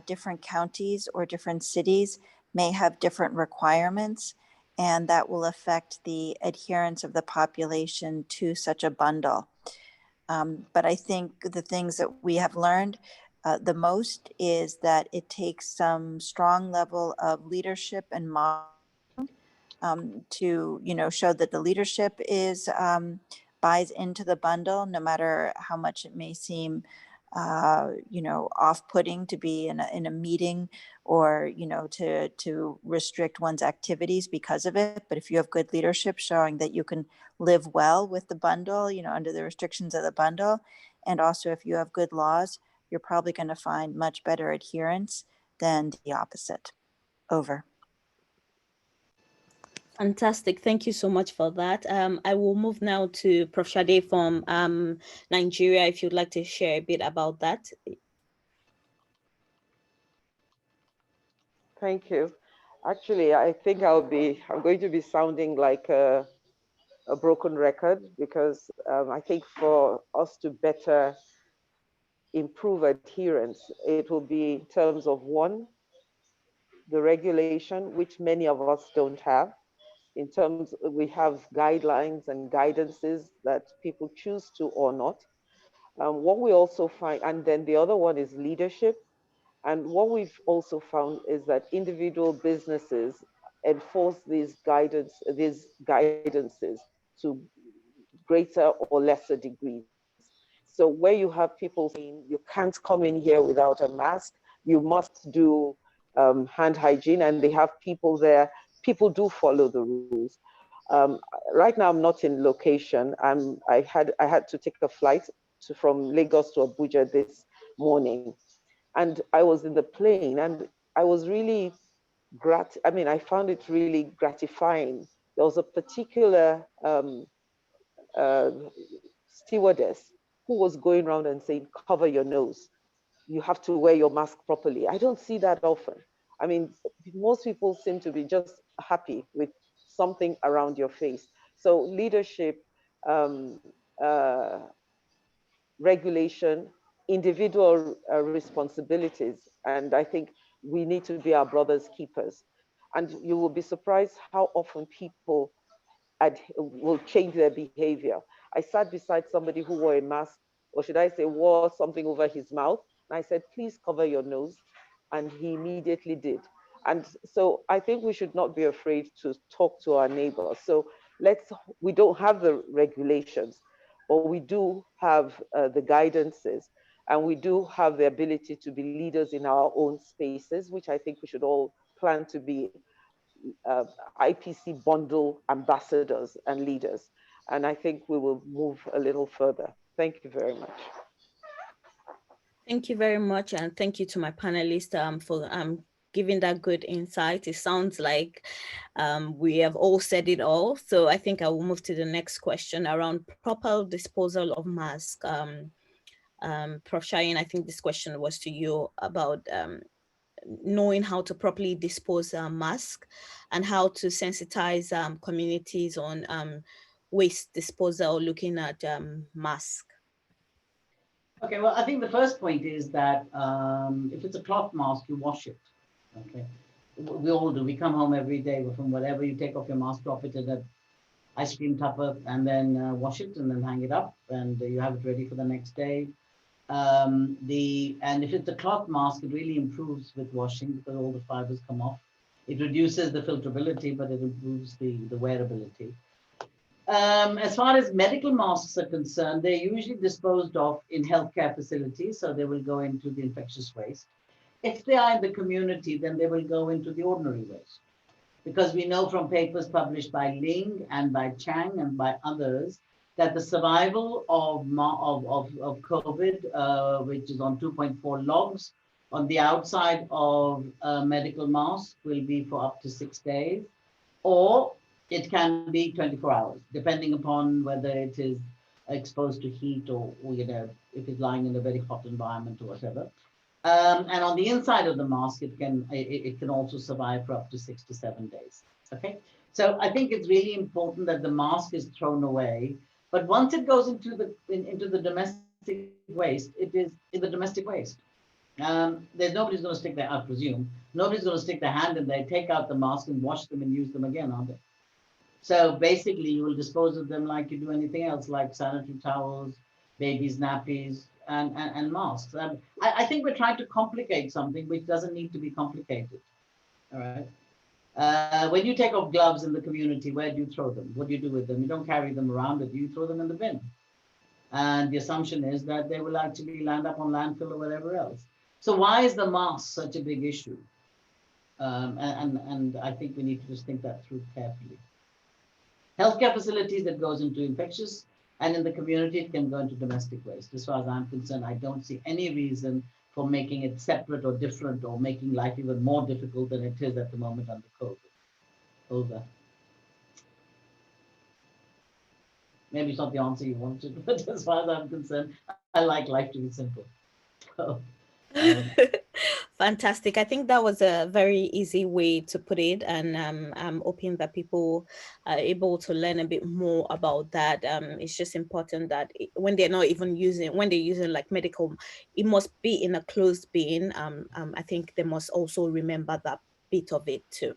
different counties or different cities may have different requirements, and that will affect the adherence of the population to such a bundle. But I think the things that we have learned the most is that it takes some strong level of leadership and to show that the leadership is buys into the bundle, no matter how much it may seem off-putting to be in a meeting, or to restrict one's activities because of it. But if you have good leadership showing that you can live well with the bundle, under the restrictions of the bundle, and also if you have good laws, you're probably going to find much better adherence than the opposite. Over. Fantastic. Thank you so much for that. I will move now to Prof Shade from Nigeria, if you'd like to share a bit about that. Thank you. Actually, I think I'm going to be sounding like a broken record, because I think for us to better improve adherence, it will be in terms of, one, the regulation, which many of us don't have. In terms, we have guidelines and guidances that people choose to or not. What we also find, and then the other one is leadership. And what we've also found is that individual businesses enforce these guidances to greater or lesser degrees. So where you have people saying you can't come in here without a mask, you must do hand hygiene, and they have people there, people do follow the rules. Right now, I'm not in location. I had to take a flight from Lagos to Abuja this morning, and I was in the plane, and I was really I found it really gratifying. There was a particular uh, stewardess who was going around and saying, cover your nose. You have to wear your mask properly. I don't see that often. I mean, most people seem to be just happy with something around your face. So leadership, um, uh, regulation, individual responsibilities. And I think we need to be our brother's keepers. And you will be surprised how often people will change their behavior. I sat beside somebody who wore a mask, or should I say, wore something over his mouth. And I said, please cover your nose. And he immediately did. And so I think we should not be afraid to talk to our neighbors. So we don't have the regulations, but we do have the guidances, and we do have the ability to be leaders in our own spaces, which I think we should all plan to be uh, IPC bundle ambassadors and leaders. And I think we will move a little further. Thank you very much. Thank you very much, and thank you to my panelists for giving that good insight. It sounds like we have all said it all. So I think I will move to the next question around proper disposal of masks. Prof Shade, I think this question was to you about knowing how to properly dispose masks and how to sensitize communities on waste disposal, looking at masks. Okay, well, I think the first point is that if it's a cloth mask, you wash it. Okay, we all do. We come home every day from whatever, you take off your mask, drop it in a ice cream tupper, and then wash it and then hang it up, and you have it ready for the next day. And if it's a cloth mask, it really improves with washing because all the fibers come off. It reduces the filterability, but it improves the wearability. As far as medical masks are concerned, they're usually disposed of in healthcare facilities, so they will go into the infectious waste. If they are in the community, then they will go into the ordinary waste. Because we know from papers published by Ling and by Chang and by others that the survival of COVID, which is on 2.4 logs, on the outside of a medical mask will be for up to 6 days, or it can be 24 hours, depending upon whether it is exposed to heat or if it's lying in a very hot environment or whatever. And on the inside of the mask, it can also survive for up to 6 to 7 days. Okay, so I think it's really important that the mask is thrown away. But once it goes into the domestic waste, it is in the domestic waste. There's nobody's going to stick their, I presume, nobody's going to stick their hand in there, take out the mask and wash them and use them again, aren't they? So basically, you will dispose of them like you do anything else, like sanitary towels, babies' nappies, and masks. I think we're trying to complicate something which doesn't need to be complicated. All right. When you take off gloves in the community, where do you throw them? What do you do with them? You don't carry them around, but you throw them in the bin. And the assumption is that they will actually land up on landfill or whatever else. So why is the mask such a big issue? And I think we need to just think that through carefully. Healthcare facilities, that goes into infectious, and in the community it can go into domestic waste. As far as I'm concerned, I don't see any reason for making it separate or different or making life even more difficult than it is at the moment under COVID. Over. Maybe it's not the answer you wanted, but as far as I'm concerned, I like life to be simple. Fantastic. I think that was a very easy way to put it, and I'm hoping that people are able to learn a bit more about that. It's just important that when they're not even using, when they're using like medical, it must be in a closed bin. I think they must also remember that bit of it too.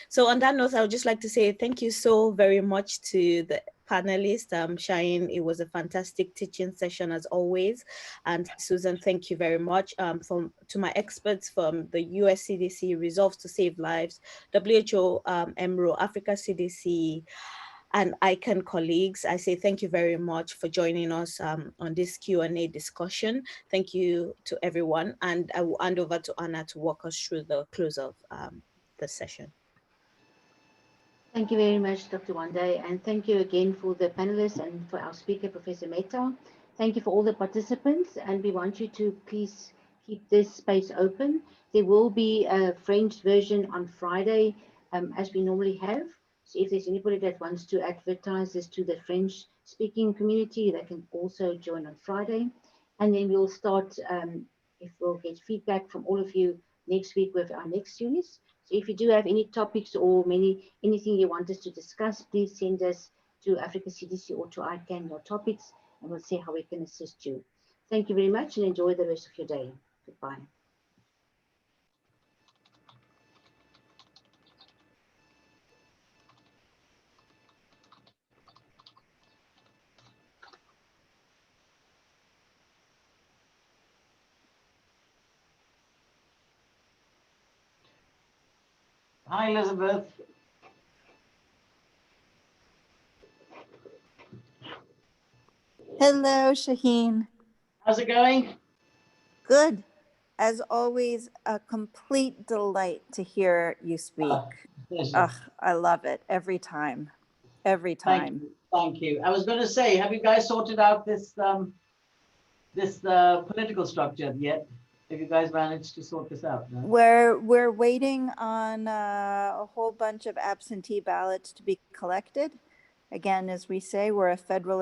So on that note, I would just like to say thank you so very much to the panelists. Shine, it was a fantastic teaching session as always. And Susan, thank you very much. To my experts from the US CDC, Resolve to Save Lives, WHO, EMRO, Africa CDC, and ICANN colleagues, I say thank you very much for joining us on this Q&A discussion. Thank you to everyone. And I will hand over to Anna to walk us through the close of the session. Thank you very much, Dr. Wande, and thank you again for the panelists and for our speaker, Professor Mehta. Thank you for all the participants, and we want you to please keep this space open. There will be a French version on Friday, as we normally have. So if there's anybody that wants to advertise this to the French-speaking community, they can also join on Friday. And then we'll start, if we'll get feedback from all of you next week with our next series. So if you do have any topics or anything you want us to discuss, please send us to Africa CDC or to ICANN your topics, and we'll see how we can assist you. Thank you very much and enjoy the rest of your day. Goodbye. Hi, Elizabeth. Hello, Shaheen. How's it going? Good. As always, a complete delight to hear you speak. Ugh, I love it every time. Every time. Thank you. I was going to say, have you guys sorted out this political structure yet? Have you guys managed to sort this out? No? We're waiting on a whole bunch of absentee ballots to be collected. Again, as we say, we're a federal